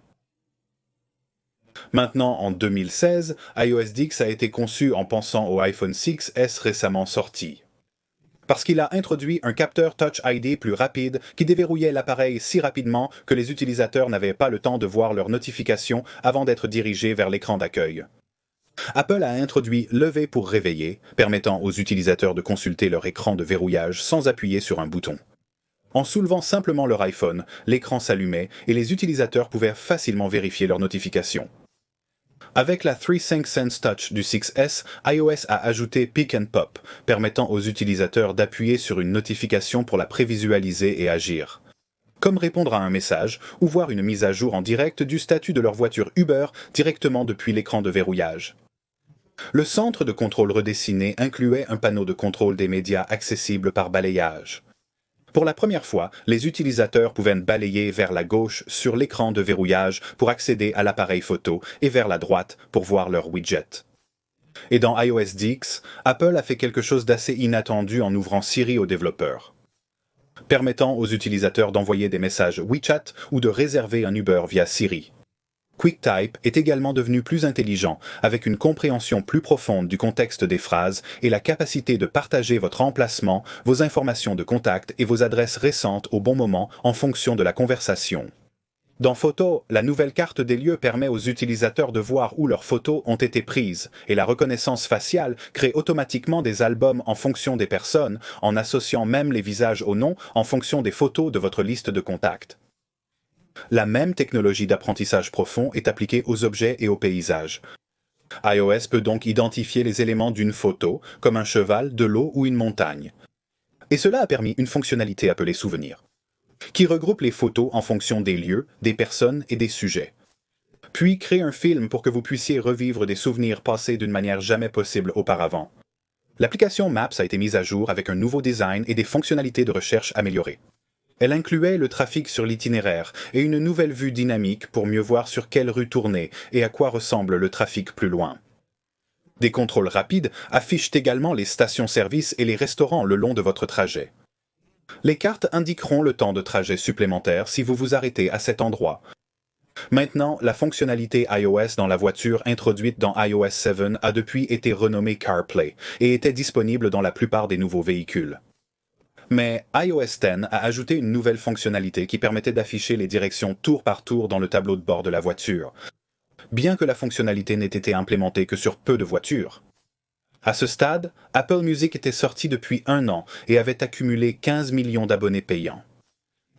Maintenant, en 2016, iOS X a été conçu en pensant au iPhone 6S récemment sorti. Parce qu'il a introduit un capteur Touch ID plus rapide qui déverrouillait l'appareil si rapidement que les utilisateurs n'avaient pas le temps de voir leurs notifications avant d'être dirigés vers l'écran d'accueil. Apple a introduit Lever pour réveiller, permettant aux utilisateurs de consulter leur écran de verrouillage sans appuyer sur un bouton. En soulevant simplement leur iPhone, l'écran s'allumait et les utilisateurs pouvaient facilement vérifier leurs notifications. Avec la FreeSync Sense Touch du 6S, iOS a ajouté Pick and Pop, permettant aux utilisateurs d'appuyer sur une notification pour la prévisualiser et agir. Comme répondre à un message ou voir une mise à jour en direct du statut de leur voiture Uber directement depuis l'écran de verrouillage. Le centre de contrôle redessiné incluait un panneau de contrôle des médias accessible par balayage. Pour la première fois, les utilisateurs pouvaient balayer vers la gauche sur l'écran de verrouillage pour accéder à l'appareil photo et vers la droite pour voir leur widget. Et dans iOS X, Apple a fait quelque chose d'assez inattendu en ouvrant Siri aux développeurs, permettant aux utilisateurs d'envoyer des messages WeChat ou de réserver un Uber via Siri. QuickType est également devenu plus intelligent, avec une compréhension plus profonde du contexte des phrases et la capacité de partager votre emplacement, vos informations de contact et vos adresses récentes au bon moment en fonction de la conversation. Dans Photos, la nouvelle carte des lieux permet aux utilisateurs de voir où leurs photos ont été prises, et la reconnaissance faciale crée automatiquement des albums en fonction des personnes, en associant même les visages aux noms en fonction des photos de votre liste de contacts. La même technologie d'apprentissage profond est appliquée aux objets et aux paysages. iOS peut donc identifier les éléments d'une photo, comme un cheval, de l'eau ou une montagne. Et cela a permis une fonctionnalité appelée Souvenirs, qui regroupe les photos en fonction des lieux, des personnes et des sujets. Puis crée un film pour que vous puissiez revivre des souvenirs passés d'une manière jamais possible auparavant. L'application Maps a été mise à jour avec un nouveau design et des fonctionnalités de recherche améliorées. Elle incluait le trafic sur l'itinéraire et une nouvelle vue dynamique pour mieux voir sur quelle rue tourner et à quoi ressemble le trafic plus loin. Des contrôles rapides affichent également les stations-service et les restaurants le long de votre trajet. Les cartes indiqueront le temps de trajet supplémentaire si vous vous arrêtez à cet endroit. Maintenant, la fonctionnalité iOS dans la voiture introduite dans iOS 7 a depuis été renommée CarPlay et était disponible dans la plupart des nouveaux véhicules. Mais iOS X a ajouté une nouvelle fonctionnalité qui permettait d'afficher les directions tour par tour dans le tableau de bord de la voiture, bien que la fonctionnalité n'ait été implémentée que sur peu de voitures. À ce stade, Apple Music était sorti depuis 1 an et avait accumulé 15 millions d'abonnés payants.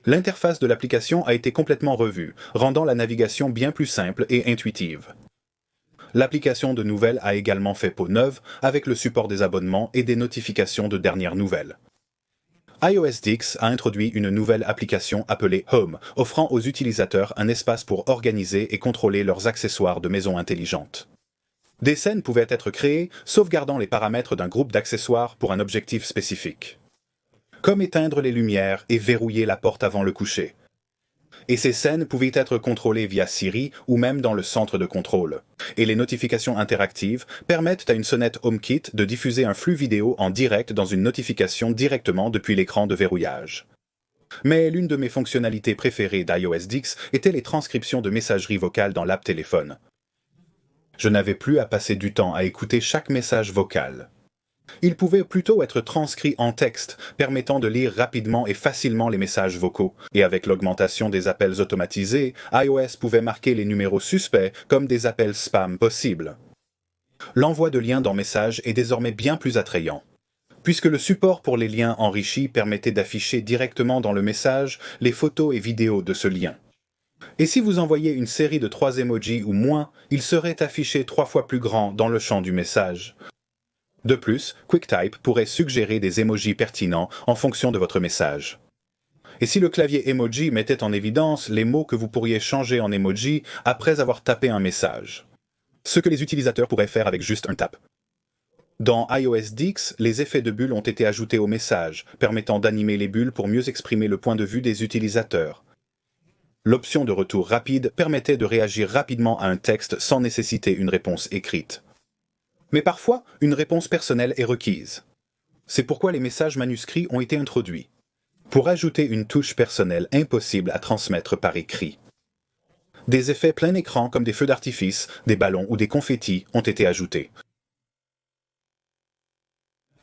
L'interface de l'application a été complètement revue, rendant la navigation bien plus simple et intuitive. L'application de nouvelles a également fait peau neuve avec le support des abonnements et des notifications de dernières nouvelles. iOS X a introduit une nouvelle application appelée Home, offrant aux utilisateurs un espace pour organiser et contrôler leurs accessoires de maison intelligente. Des scènes pouvaient être créées, sauvegardant les paramètres d'un groupe d'accessoires pour un objectif spécifique. comme éteindre les lumières et verrouiller la porte avant le coucher. Et ces scènes pouvaient être contrôlées via Siri ou même dans le centre de contrôle. Et les notifications interactives permettent à une sonnette HomeKit de diffuser un flux vidéo en direct dans une notification directement depuis l'écran de verrouillage. Mais l'une de mes fonctionnalités préférées d'iOS X était les transcriptions de messagerie vocale dans l'app téléphone. Je n'avais plus à passer du temps à écouter chaque message vocal. Il pouvait plutôt être transcrit en texte, permettant de lire rapidement et facilement les messages vocaux. Et avec l'augmentation des appels automatisés, iOS pouvait marquer les numéros suspects comme des appels spam possibles. L'envoi de liens dans Messages est désormais bien plus attrayant, puisque le support pour les liens enrichis permettait d'afficher directement dans le message les photos et vidéos de ce lien. Et si vous envoyez une série de 3 emojis ou moins, il serait affiché 3 fois plus grand dans le champ du message. De plus, QuickType pourrait suggérer des emojis pertinents en fonction de votre message. Et si le clavier emoji mettait en évidence les mots que vous pourriez changer en emoji après avoir tapé un message, ce que les utilisateurs pourraient faire avec juste un tap. Dans iOS X, les effets de bulles ont été ajoutés au message, permettant d'animer les bulles pour mieux exprimer le point de vue des utilisateurs. L'option de retour rapide permettait de réagir rapidement à un texte sans nécessiter une réponse écrite. Mais parfois, une réponse personnelle est requise. C'est pourquoi les messages manuscrits ont été introduits, pour ajouter une touche personnelle impossible à transmettre par écrit. Des effets plein écran comme des feux d'artifice, des ballons ou des confettis ont été ajoutés.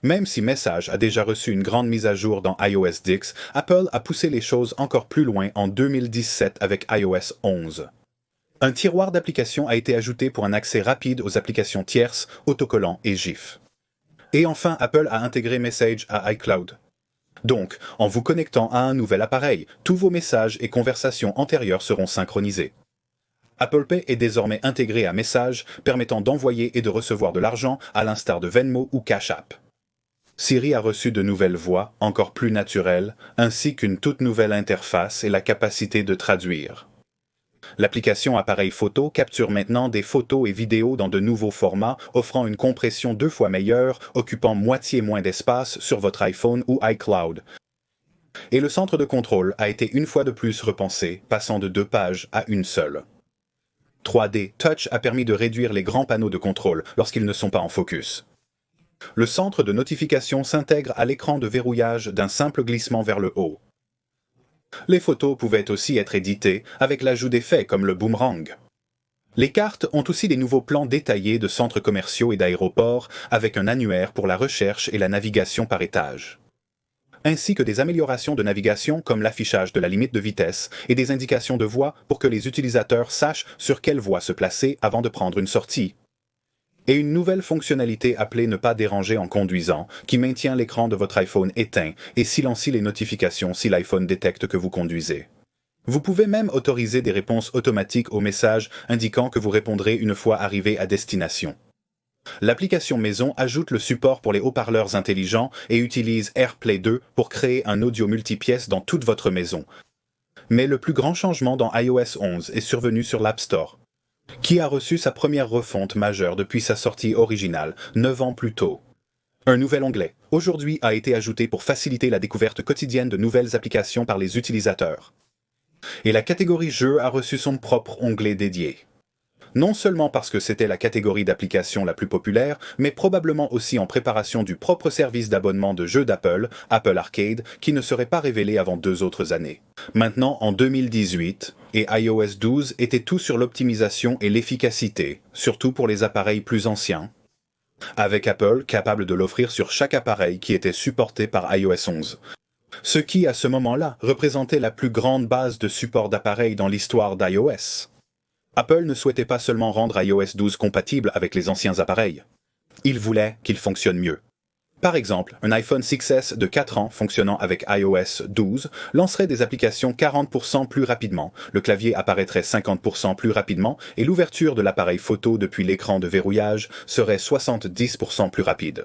Même si Message a déjà reçu une grande mise à jour dans iOS X, Apple a poussé les choses encore plus loin en 2017 avec iOS 11. Un tiroir d'applications a été ajouté pour un accès rapide aux applications tierces, autocollants et GIF. Et enfin, Apple a intégré Message à iCloud. Donc, en vous connectant à un nouvel appareil, tous vos messages et conversations antérieures seront synchronisés. Apple Pay est désormais intégré à Message, permettant d'envoyer et de recevoir de l'argent à l'instar de Venmo ou Cash App. Siri a reçu de nouvelles voix, encore plus naturelles, ainsi qu'une toute nouvelle interface et la capacité de traduire. L'application Appareil Photo capture maintenant des photos et vidéos dans de nouveaux formats, offrant une compression 2 fois meilleure, occupant moitié moins d'espace sur votre iPhone ou iCloud. Et le centre de contrôle a été une fois de plus repensé, passant de 2 pages à une seule. 3D Touch a permis de réduire les grands panneaux de contrôle lorsqu'ils ne sont pas en focus. Le centre de notification s'intègre à l'écran de verrouillage d'un simple glissement vers le haut. Les photos pouvaient aussi être éditées avec l'ajout d'effets comme le boomerang. Les cartes ont aussi des nouveaux plans détaillés de centres commerciaux et d'aéroports avec un annuaire pour la recherche et la navigation par étage. Ainsi que des améliorations de navigation comme l'affichage de la limite de vitesse et des indications de voie pour que les utilisateurs sachent sur quelle voie se placer avant de prendre une sortie. Et une nouvelle fonctionnalité appelée Ne pas déranger en conduisant, qui maintient l'écran de votre iPhone éteint et silencie les notifications si l'iPhone détecte que vous conduisez. Vous pouvez même autoriser des réponses automatiques aux messages indiquant que vous répondrez une fois arrivé à destination. L'application Maison ajoute le support pour les haut-parleurs intelligents et utilise AirPlay 2 pour créer un audio multipièce dans toute votre maison. Mais le plus grand changement dans iOS 11 est survenu sur l'App Store, qui a reçu sa première refonte majeure depuis sa sortie originale, 9 ans plus tôt. Un nouvel onglet, aujourd'hui, a été ajouté pour faciliter la découverte quotidienne de nouvelles applications par les utilisateurs. Et la catégorie Jeux a reçu son propre onglet dédié. Non seulement parce que c'était la catégorie d'applications la plus populaire, mais probablement aussi en préparation du propre service d'abonnement de jeux d'Apple, Apple Arcade, qui ne serait pas révélé avant 2 autres années. Maintenant, en 2018, et iOS 12 était tout sur l'optimisation et l'efficacité, surtout pour les appareils plus anciens, avec Apple capable de l'offrir sur chaque appareil qui était supporté par iOS 11. Ce qui, à ce moment-là, représentait la plus grande base de support d'appareils dans l'histoire d'iOS. Apple ne souhaitait pas seulement rendre iOS 12 compatible avec les anciens appareils. Il voulait qu'il fonctionne mieux. Par exemple, un iPhone 6S de 4 ans fonctionnant avec iOS 12 lancerait des applications 40% plus rapidement, le clavier apparaîtrait 50% plus rapidement et l'ouverture de l'appareil photo depuis l'écran de verrouillage serait 70% plus rapide.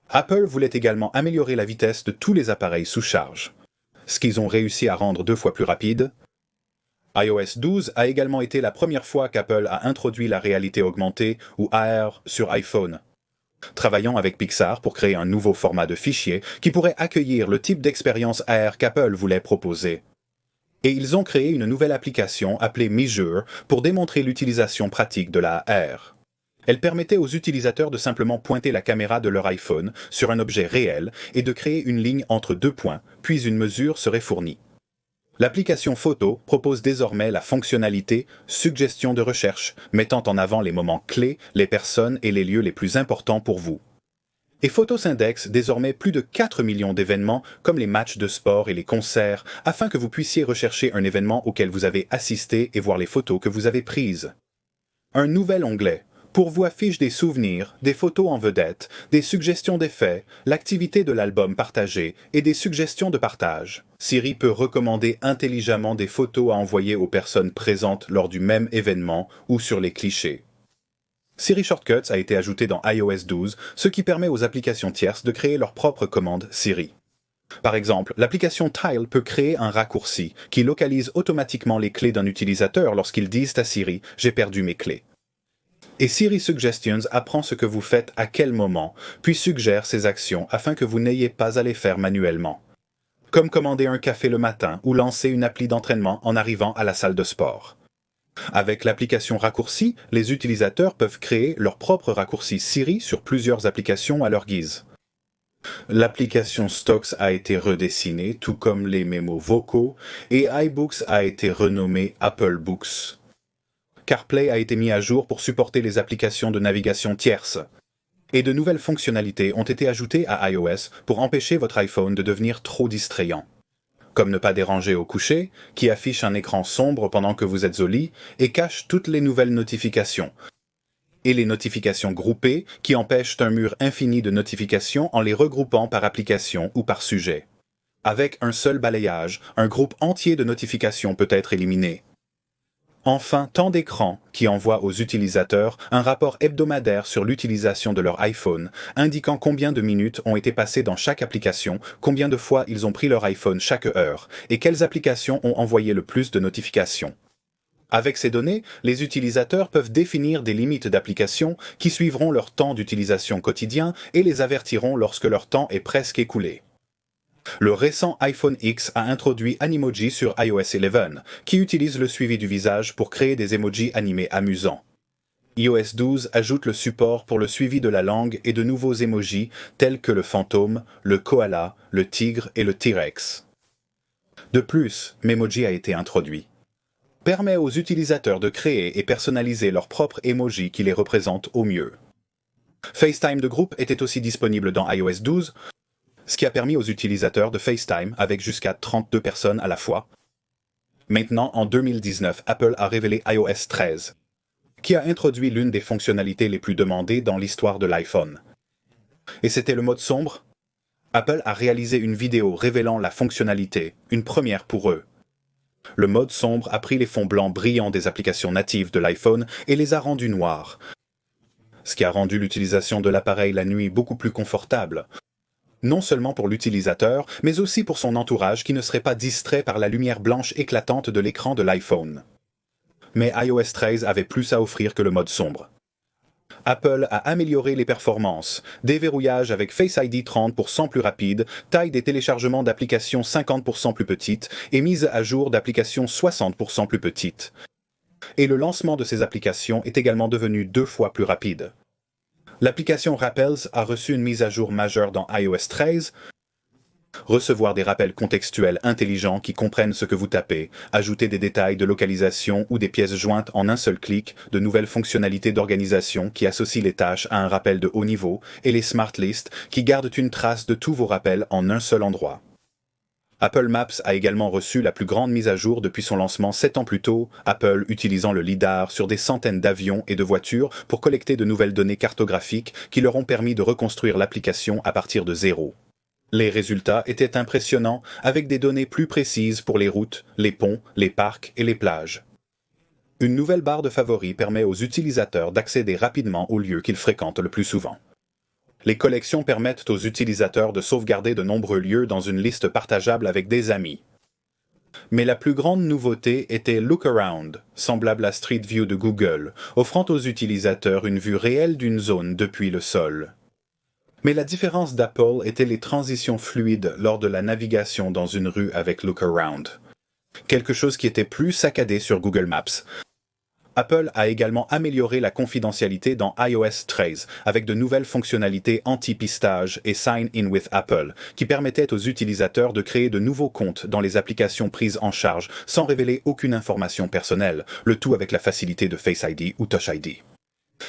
Apple voulait également améliorer la vitesse de tous les appareils sous charge, ce qu'ils ont réussi à rendre 2 fois plus rapide. iOS 12 a également été la première fois qu'Apple a introduit la réalité augmentée ou AR sur iPhone. travaillant avec Pixar pour créer un nouveau format de fichier qui pourrait accueillir le type d'expérience AR qu'Apple voulait proposer. Et ils ont créé une nouvelle application appelée Measure pour démontrer l'utilisation pratique de la AR. Elle permettait aux utilisateurs de simplement pointer la caméra de leur iPhone sur un objet réel et de créer une ligne entre deux points, puis une mesure serait fournie. L'application Photo propose désormais la fonctionnalité Suggestion de recherche, mettant en avant les moments clés, les personnes et les lieux les plus importants pour vous. Et Photos indexe désormais plus de 4 millions d'événements comme les matchs de sport et les concerts, afin que vous puissiez rechercher un événement auquel vous avez assisté et voir les photos que vous avez prises. Un nouvel onglet pour vous affiche des souvenirs, des photos en vedette, des suggestions d'effets, l'activité de l'album partagé et des suggestions de partage. Siri peut recommander intelligemment des photos à envoyer aux personnes présentes lors du même événement ou sur les clichés. Siri Shortcuts a été ajouté dans iOS 12, ce qui permet aux applications tierces de créer leur propre commande Siri. Par exemple, l'application Tile peut créer un raccourci qui localise automatiquement les clés d'un utilisateur lorsqu'ils disent à Siri « J'ai perdu mes clés ». Et Siri Suggestions apprend ce que vous faites à quel moment, puis suggère ses actions afin que vous n'ayez pas à les faire manuellement. Comme commander un café le matin ou lancer une appli d'entraînement en arrivant à la salle de sport. Avec l'application Raccourci, les utilisateurs peuvent créer leur propre raccourci Siri sur plusieurs applications à leur guise. L'application Stocks a été redessinée, tout comme les mémos vocaux, et iBooks a été renommé Apple Books. CarPlay a été mis à jour pour supporter les applications de navigation tierces. Et de nouvelles fonctionnalités ont été ajoutées à iOS pour empêcher votre iPhone de devenir trop distrayant. Comme ne pas déranger au coucher, qui affiche un écran sombre pendant que vous êtes au lit et cache toutes les nouvelles notifications. Et les notifications groupées, qui empêchent un mur infini de notifications en les regroupant par application ou par sujet. Avec un seul balayage, un groupe entier de notifications peut être éliminé. Enfin, temps d'écran qui envoie aux utilisateurs un rapport hebdomadaire sur l'utilisation de leur iPhone, indiquant combien de minutes ont été passées dans chaque application, combien de fois ils ont pris leur iPhone chaque heure, et quelles applications ont envoyé le plus de notifications. Avec ces données, les utilisateurs peuvent définir des limites d'application qui suivront leur temps d'utilisation quotidien et les avertiront lorsque leur temps est presque écoulé. Le récent iPhone X a introduit Animoji sur iOS 11, qui utilise le suivi du visage pour créer des emojis animés amusants. iOS 12 ajoute le support pour le suivi de la langue et de nouveaux emojis tels que le fantôme, le koala, le tigre et le T-Rex. De plus, Memoji a été introduit. Permet aux utilisateurs de créer et personnaliser leurs propres emojis qui les représentent au mieux. FaceTime de groupe était aussi disponible dans iOS 12, ce qui a permis aux utilisateurs de FaceTime avec jusqu'à 32 personnes à la fois. Maintenant, en 2019, Apple a révélé iOS 13, qui a introduit l'une des fonctionnalités les plus demandées dans l'histoire de l'iPhone. Et c'était le mode sombre. Apple a réalisé une vidéo révélant la fonctionnalité, une première pour eux. Le mode sombre a pris les fonds blancs brillants des applications natives de l'iPhone et les a rendus noirs, ce qui a rendu l'utilisation de l'appareil la nuit beaucoup plus confortable. Non seulement pour l'utilisateur, mais aussi pour son entourage qui ne serait pas distrait par la lumière blanche éclatante de l'écran de l'iPhone. Mais iOS 13 avait plus à offrir que le mode sombre. Apple a amélioré les performances, déverrouillage avec Face ID 30% plus rapide, taille des téléchargements d'applications 50% plus petite et mise à jour d'applications 60% plus petite. Et le lancement de ces applications est également devenu 2 fois plus rapide. L'application Rappels a reçu une mise à jour majeure dans iOS 13. Recevoir des rappels contextuels intelligents qui comprennent ce que vous tapez, ajouter des détails de localisation ou des pièces jointes en un seul clic, de nouvelles fonctionnalités d'organisation qui associent les tâches à un rappel de haut niveau, et les Smart Lists qui gardent une trace de tous vos rappels en un seul endroit. Apple Maps a également reçu la plus grande mise à jour depuis son lancement 7 ans plus tôt, Apple utilisant le lidar sur des centaines d'avions et de voitures pour collecter de nouvelles données cartographiques qui leur ont permis de reconstruire l'application à partir de zéro. Les résultats étaient impressionnants, avec des données plus précises pour les routes, les ponts, les parcs et les plages. Une nouvelle barre de favoris permet aux utilisateurs d'accéder rapidement aux lieux qu'ils fréquentent le plus souvent. Les collections permettent aux utilisateurs de sauvegarder de nombreux lieux dans une liste partageable avec des amis. Mais la plus grande nouveauté était Look Around, semblable à Street View de Google, offrant aux utilisateurs une vue réelle d'une zone depuis le sol. Mais la différence d'Apple était les transitions fluides lors de la navigation dans une rue avec Look Around. Quelque chose qui était plus saccadé sur Google Maps. Apple a également amélioré la confidentialité dans iOS 13 avec de nouvelles fonctionnalités anti-pistage et Sign in with Apple qui permettaient aux utilisateurs de créer de nouveaux comptes dans les applications prises en charge sans révéler aucune information personnelle, le tout avec la facilité de Face ID ou Touch ID.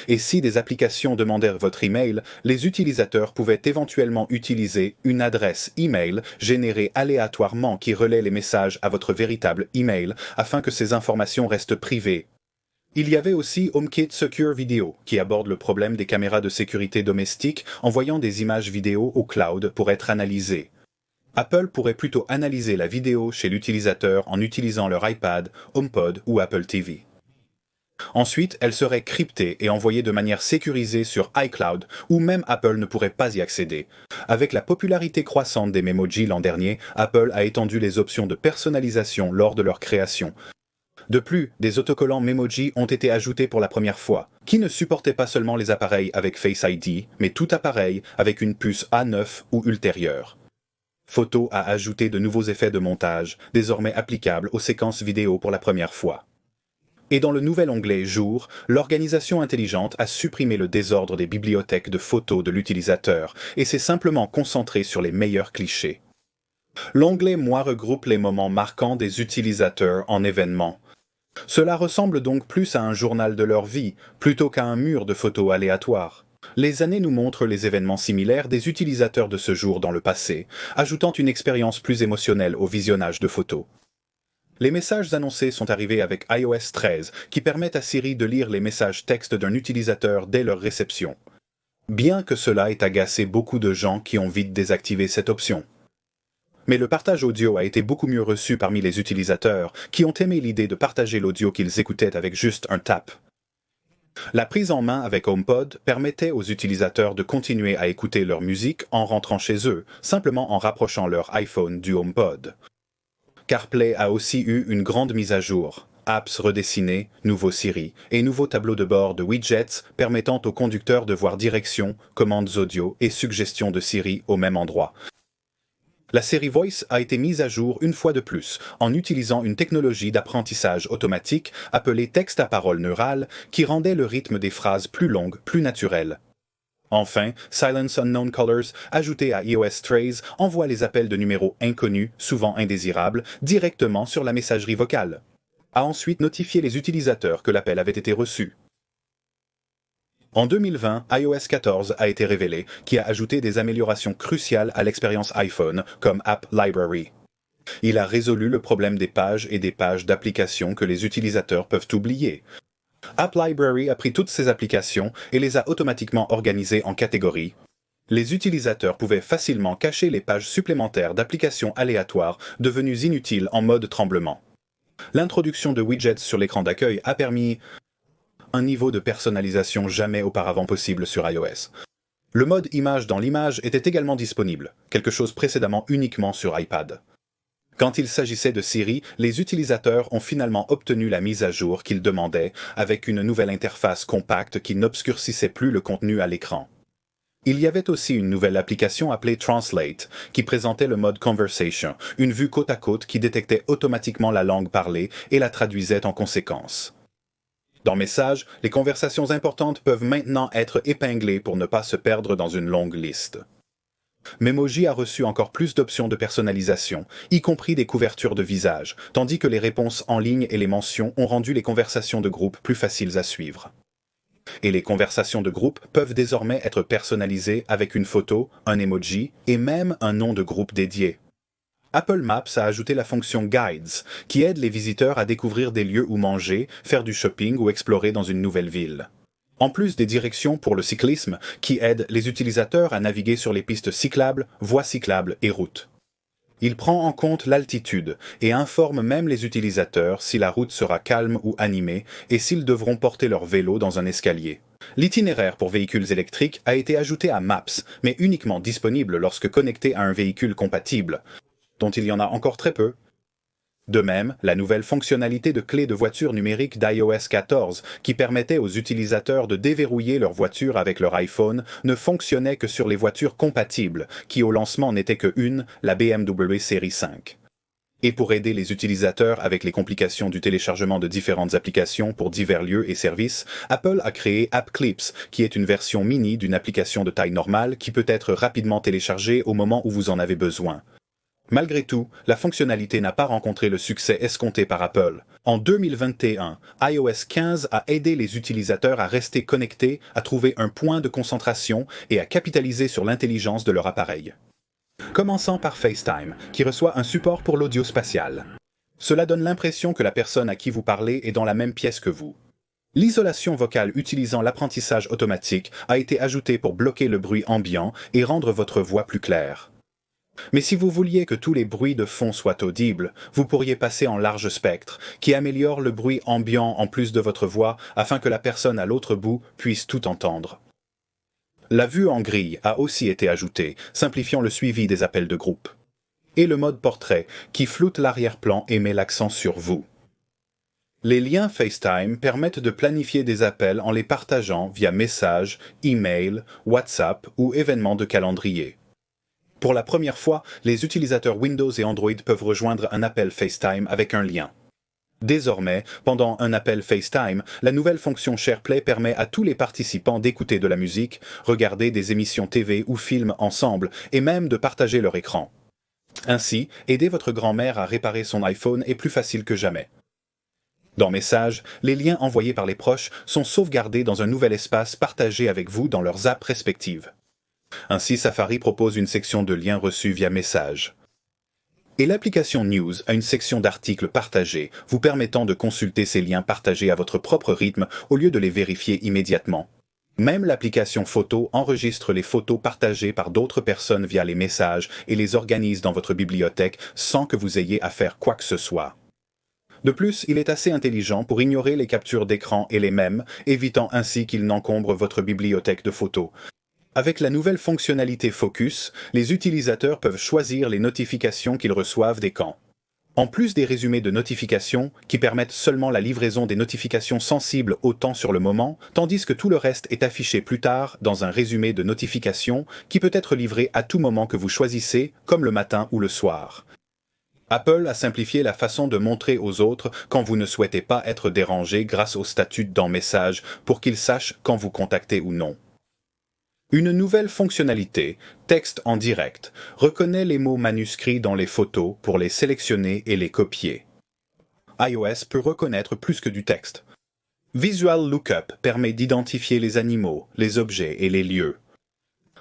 Et si des applications demandaient votre email, les utilisateurs pouvaient éventuellement utiliser une adresse email générée aléatoirement qui relaie les messages à votre véritable email afin que ces informations restent privées. Il y avait aussi HomeKit Secure Video, qui aborde le problème des caméras de sécurité domestiques envoyant des images vidéo au cloud pour être analysées. Apple pourrait plutôt analyser la vidéo chez l'utilisateur en utilisant leur iPad, HomePod ou Apple TV. Ensuite, elle serait cryptée et envoyée de manière sécurisée sur iCloud, où même Apple ne pourrait pas y accéder. Avec la popularité croissante des Memoji l'an dernier, Apple a étendu les options de personnalisation lors de leur création. De plus, des autocollants Memoji ont été ajoutés pour la première fois, qui ne supportaient pas seulement les appareils avec Face ID, mais tout appareil avec une puce A9 ou ultérieure. Photo a ajouté de nouveaux effets de montage, désormais applicables aux séquences vidéo pour la première fois. Et dans le nouvel onglet Jour, l'organisation intelligente a supprimé le désordre des bibliothèques de photos de l'utilisateur et s'est simplement concentré sur les meilleurs clichés. L'onglet Moi regroupe les moments marquants des utilisateurs en événements. Cela ressemble donc plus à un journal de leur vie, plutôt qu'à un mur de photos aléatoires. Les années nous montrent les événements similaires des utilisateurs de ce jour dans le passé, ajoutant une expérience plus émotionnelle au visionnage de photos. Les messages annoncés sont arrivés avec iOS 13, qui permettent à Siri de lire les messages textes d'un utilisateur dès leur réception. Bien que cela ait agacé beaucoup de gens qui ont vite désactivé cette option. Mais le partage audio a été beaucoup mieux reçu parmi les utilisateurs, qui ont aimé l'idée de partager l'audio qu'ils écoutaient avec juste un tap. La prise en main avec HomePod permettait aux utilisateurs de continuer à écouter leur musique en rentrant chez eux, simplement en rapprochant leur iPhone du HomePod. CarPlay a aussi eu une grande mise à jour. Apps redessinées, nouveau Siri et nouveau tableau de bord de widgets permettant aux conducteurs de voir direction, commandes audio et suggestions de Siri au même endroit. La série Voice a été mise à jour une fois de plus, en utilisant une technologie d'apprentissage automatique appelée texte à parole neurale qui rendait le rythme des phrases plus longues, plus naturel. Enfin, Silence Unknown Callers, ajouté à iOS 13, envoie les appels de numéros inconnus, souvent indésirables, directement sur la messagerie vocale. A ensuite notifié les utilisateurs que l'appel avait été reçu. En 2020, iOS 14 a été révélé, qui a ajouté des améliorations cruciales à l'expérience iPhone, comme App Library. Il a résolu le problème des pages et des pages d'applications que les utilisateurs peuvent oublier. App Library a pris toutes ces applications et les a automatiquement organisées en catégories. Les utilisateurs pouvaient facilement cacher les pages supplémentaires d'applications aléatoires devenues inutiles en mode tremblement. L'introduction de widgets sur l'écran d'accueil a permis un niveau de personnalisation jamais auparavant possible sur iOS. Le mode image dans l'image était également disponible, quelque chose précédemment uniquement sur iPad. Quand il s'agissait de Siri, les utilisateurs ont finalement obtenu la mise à jour qu'ils demandaient avec une nouvelle interface compacte qui n'obscurcissait plus le contenu à l'écran. Il y avait aussi une nouvelle application appelée Translate, qui présentait le mode Conversation, une vue côte à côte qui détectait automatiquement la langue parlée et la traduisait en conséquence. Dans Messages, les conversations importantes peuvent maintenant être épinglées pour ne pas se perdre dans une longue liste. Memoji a reçu encore plus d'options de personnalisation, y compris des couvertures de visage, tandis que les réponses en ligne et les mentions ont rendu les conversations de groupe plus faciles à suivre. Et les conversations de groupe peuvent désormais être personnalisées avec une photo, un emoji et même un nom de groupe dédié. Apple Maps a ajouté la fonction Guides, qui aide les visiteurs à découvrir des lieux où manger, faire du shopping ou explorer dans une nouvelle ville. En plus des directions pour le cyclisme, qui aident les utilisateurs à naviguer sur les pistes cyclables, voies cyclables et routes. Il prend en compte l'altitude et informe même les utilisateurs si la route sera calme ou animée et s'ils devront porter leur vélo dans un escalier. L'itinéraire pour véhicules électriques a été ajouté à Maps, mais uniquement disponible lorsque connecté à un véhicule compatible, dont il y en a encore très peu. De même, la nouvelle fonctionnalité de clé de voiture numérique d'iOS 14, qui permettait aux utilisateurs de déverrouiller leur voiture avec leur iPhone, ne fonctionnait que sur les voitures compatibles, qui au lancement n'était que une, la BMW série 5. Et pour aider les utilisateurs avec les complications du téléchargement de différentes applications pour divers lieux et services, Apple a créé App Clips, qui est une version mini d'une application de taille normale qui peut être rapidement téléchargée au moment où vous en avez besoin. Malgré tout, la fonctionnalité n'a pas rencontré le succès escompté par Apple. En 2021, iOS 15 a aidé les utilisateurs à rester connectés, à trouver un point de concentration et à capitaliser sur l'intelligence de leur appareil. Commençant par FaceTime, qui reçoit un support pour l'audio spatial. Cela donne l'impression que la personne à qui vous parlez est dans la même pièce que vous. L'isolation vocale utilisant l'apprentissage automatique a été ajoutée pour bloquer le bruit ambiant et rendre votre voix plus claire. Mais si vous vouliez que tous les bruits de fond soient audibles, vous pourriez passer en large spectre, qui améliore le bruit ambiant en plus de votre voix afin que la personne à l'autre bout puisse tout entendre. La vue en grille a aussi été ajoutée, simplifiant le suivi des appels de groupe. Et le mode portrait, qui floute l'arrière-plan et met l'accent sur vous. Les liens FaceTime permettent de planifier des appels en les partageant via messages, email, WhatsApp ou événements de calendrier. Pour la première fois, les utilisateurs Windows et Android peuvent rejoindre un appel FaceTime avec un lien. Désormais, pendant un appel FaceTime, la nouvelle fonction SharePlay permet à tous les participants d'écouter de la musique, regarder des émissions TV ou films ensemble et même de partager leur écran. Ainsi, aider votre grand-mère à réparer son iPhone est plus facile que jamais. Dans Messages, les liens envoyés par les proches sont sauvegardés dans un nouvel espace partagé avec vous dans leurs apps respectives. Ainsi, Safari propose une section de liens reçus via Messages. Et l'application News a une section d'articles partagés, vous permettant de consulter ces liens partagés à votre propre rythme au lieu de les vérifier immédiatement. Même l'application Photo enregistre les photos partagées par d'autres personnes via les messages et les organise dans votre bibliothèque sans que vous ayez à faire quoi que ce soit. De plus, il est assez intelligent pour ignorer les captures d'écran et les mèmes, évitant ainsi qu'ils n'encombrent votre bibliothèque de photos. Avec la nouvelle fonctionnalité Focus, les utilisateurs peuvent choisir les notifications qu'ils reçoivent des camps. En plus des résumés de notifications, qui permettent seulement la livraison des notifications sensibles au temps sur le moment, tandis que tout le reste est affiché plus tard dans un résumé de notifications qui peut être livré à tout moment que vous choisissez, comme le matin ou le soir. Apple a simplifié la façon de montrer aux autres quand vous ne souhaitez pas être dérangé grâce au statut dans Messages pour qu'ils sachent quand vous contactez ou non. Une nouvelle fonctionnalité, Texte en direct, reconnaît les mots manuscrits dans les photos pour les sélectionner et les copier. iOS peut reconnaître plus que du texte. Visual Lookup permet d'identifier les animaux, les objets et les lieux.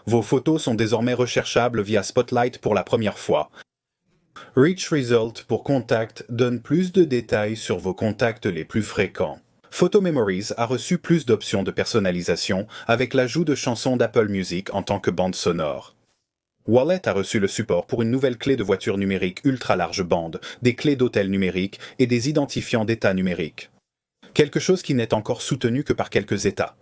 Vos photos sont désormais recherchables via Spotlight pour la première fois. Reach Result pour Contact donne plus de détails sur vos contacts les plus fréquents. Photo Memories a reçu plus d'options de personnalisation avec l'ajout de chansons d'Apple Music en tant que bande sonore. Wallet a reçu le support pour une nouvelle clé de voiture numérique ultra large bande, des clés d'hôtel numériques et des identifiants d'état numériques. Quelque chose qui n'est encore soutenu que par quelques États.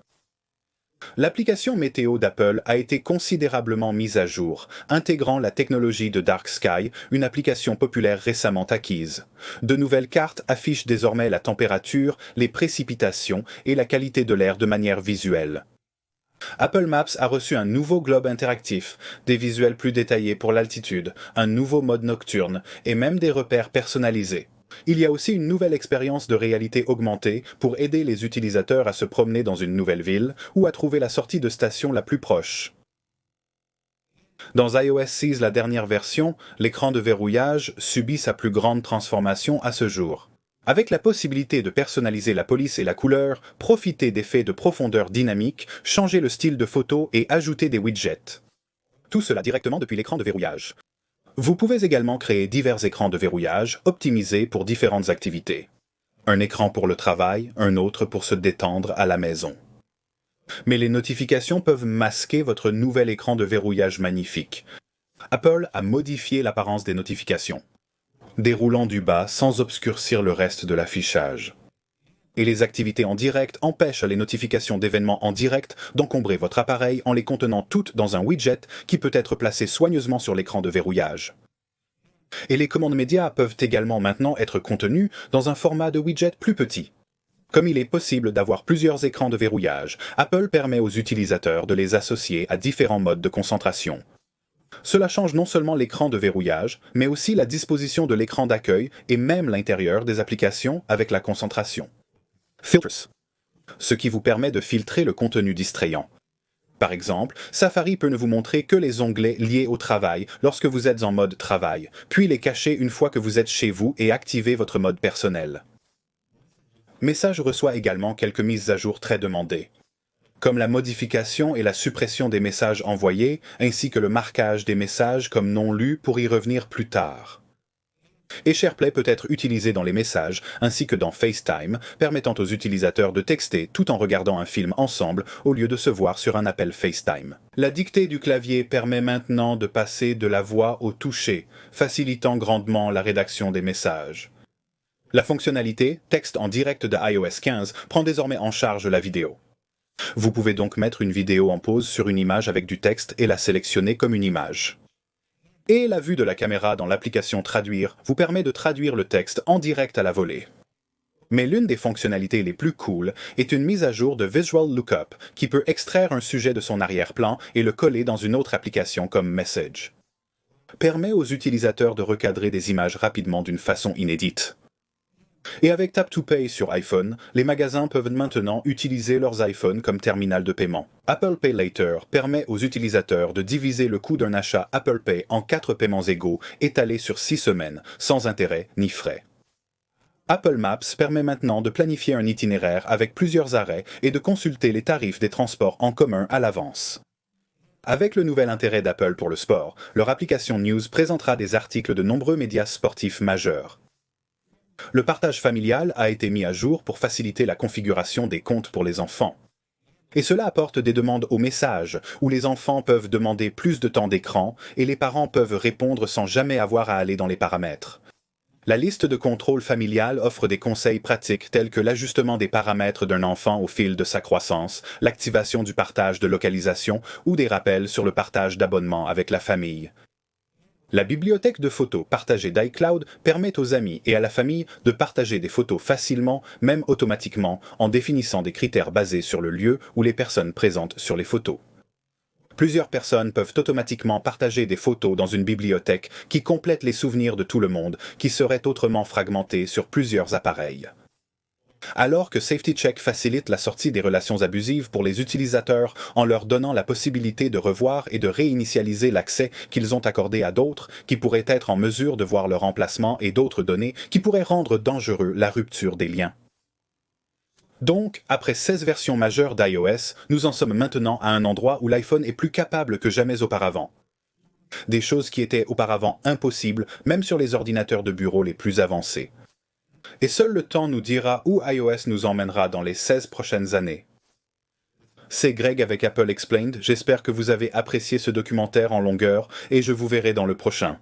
L'application météo d'Apple a été considérablement mise à jour, intégrant la technologie de Dark Sky, une application populaire récemment acquise. De nouvelles cartes affichent désormais la température, les précipitations et la qualité de l'air de manière visuelle. Apple Maps a reçu un nouveau globe interactif, des visuels plus détaillés pour l'altitude, un nouveau mode nocturne et même des repères personnalisés. Il y a aussi une nouvelle expérience de réalité augmentée pour aider les utilisateurs à se promener dans une nouvelle ville ou à trouver la sortie de station la plus proche. Dans iOS 6, la dernière version, l'écran de verrouillage subit sa plus grande transformation à ce jour. Avec la possibilité de personnaliser la police et la couleur, profiter d'effets de profondeur dynamique, changer le style de photo et ajouter des widgets. Tout cela directement depuis l'écran de verrouillage. Vous pouvez également créer divers écrans de verrouillage optimisés pour différentes activités. Un écran pour le travail, un autre pour se détendre à la maison. Mais les notifications peuvent masquer votre nouvel écran de verrouillage magnifique. Apple a modifié l'apparence des notifications, déroulant du bas sans obscurcir le reste de l'affichage. Et les activités en direct empêchent les notifications d'événements en direct d'encombrer votre appareil en les contenant toutes dans un widget qui peut être placé soigneusement sur l'écran de verrouillage. Et les commandes médias peuvent également maintenant être contenues dans un format de widget plus petit. Comme il est possible d'avoir plusieurs écrans de verrouillage, Apple permet aux utilisateurs de les associer à différents modes de concentration. Cela change non seulement l'écran de verrouillage, mais aussi la disposition de l'écran d'accueil et même l'intérieur des applications avec la concentration. Filters, ce qui vous permet de filtrer le contenu distrayant. Par exemple, Safari peut ne vous montrer que les onglets liés au travail lorsque vous êtes en mode travail, puis les cacher une fois que vous êtes chez vous et activer votre mode personnel. Message reçoit également quelques mises à jour très demandées, comme la modification et la suppression des messages envoyés, ainsi que le marquage des messages comme non lus pour y revenir plus tard. Et SharePlay peut être utilisé dans les messages, ainsi que dans FaceTime, permettant aux utilisateurs de texter tout en regardant un film ensemble au lieu de se voir sur un appel FaceTime. La dictée du clavier permet maintenant de passer de la voix au toucher, facilitant grandement la rédaction des messages. La fonctionnalité texte en direct de iOS 15 prend désormais en charge la vidéo. Vous pouvez donc mettre une vidéo en pause sur une image avec du texte et la sélectionner comme une image. Et la vue de la caméra dans l'application Traduire vous permet de traduire le texte en direct à la volée. Mais l'une des fonctionnalités les plus cool est une mise à jour de Visual Lookup qui peut extraire un sujet de son arrière-plan et le coller dans une autre application comme Message. Permet aux utilisateurs de recadrer des images rapidement d'une façon inédite. Et avec Tap to Pay sur iPhone, les magasins peuvent maintenant utiliser leurs iPhones comme terminal de paiement. Apple Pay Later permet aux utilisateurs de diviser le coût d'un achat Apple Pay en 4 paiements égaux étalés sur 6 semaines, sans intérêt ni frais. Apple Maps permet maintenant de planifier un itinéraire avec plusieurs arrêts et de consulter les tarifs des transports en commun à l'avance. Avec le nouvel intérêt d'Apple pour le sport, leur application News présentera des articles de nombreux médias sportifs majeurs. Le partage familial a été mis à jour pour faciliter la configuration des comptes pour les enfants. Et cela apporte des demandes aux messages, où les enfants peuvent demander plus de temps d'écran et les parents peuvent répondre sans jamais avoir à aller dans les paramètres. La liste de contrôle familial offre des conseils pratiques tels que l'ajustement des paramètres d'un enfant au fil de sa croissance, l'activation du partage de localisation ou des rappels sur le partage d'abonnements avec la famille. La bibliothèque de photos partagée d'iCloud permet aux amis et à la famille de partager des photos facilement, même automatiquement, en définissant des critères basés sur le lieu ou les personnes présentes sur les photos. Plusieurs personnes peuvent automatiquement partager des photos dans une bibliothèque qui complète les souvenirs de tout le monde, qui seraient autrement fragmentés sur plusieurs appareils. Alors que Safety Check facilite la sortie des relations abusives pour les utilisateurs en leur donnant la possibilité de revoir et de réinitialiser l'accès qu'ils ont accordé à d'autres qui pourraient être en mesure de voir leur emplacement et d'autres données qui pourraient rendre dangereux la rupture des liens. Donc, après 16 versions majeures d'iOS, nous en sommes maintenant à un endroit où l'iPhone est plus capable que jamais auparavant. Des choses qui étaient auparavant impossibles, même sur les ordinateurs de bureau les plus avancés. Et seul le temps nous dira où iOS nous emmènera dans les 16 prochaines années. C'est Greg avec Apple Explained, j'espère que vous avez apprécié ce documentaire en longueur et je vous verrai dans le prochain.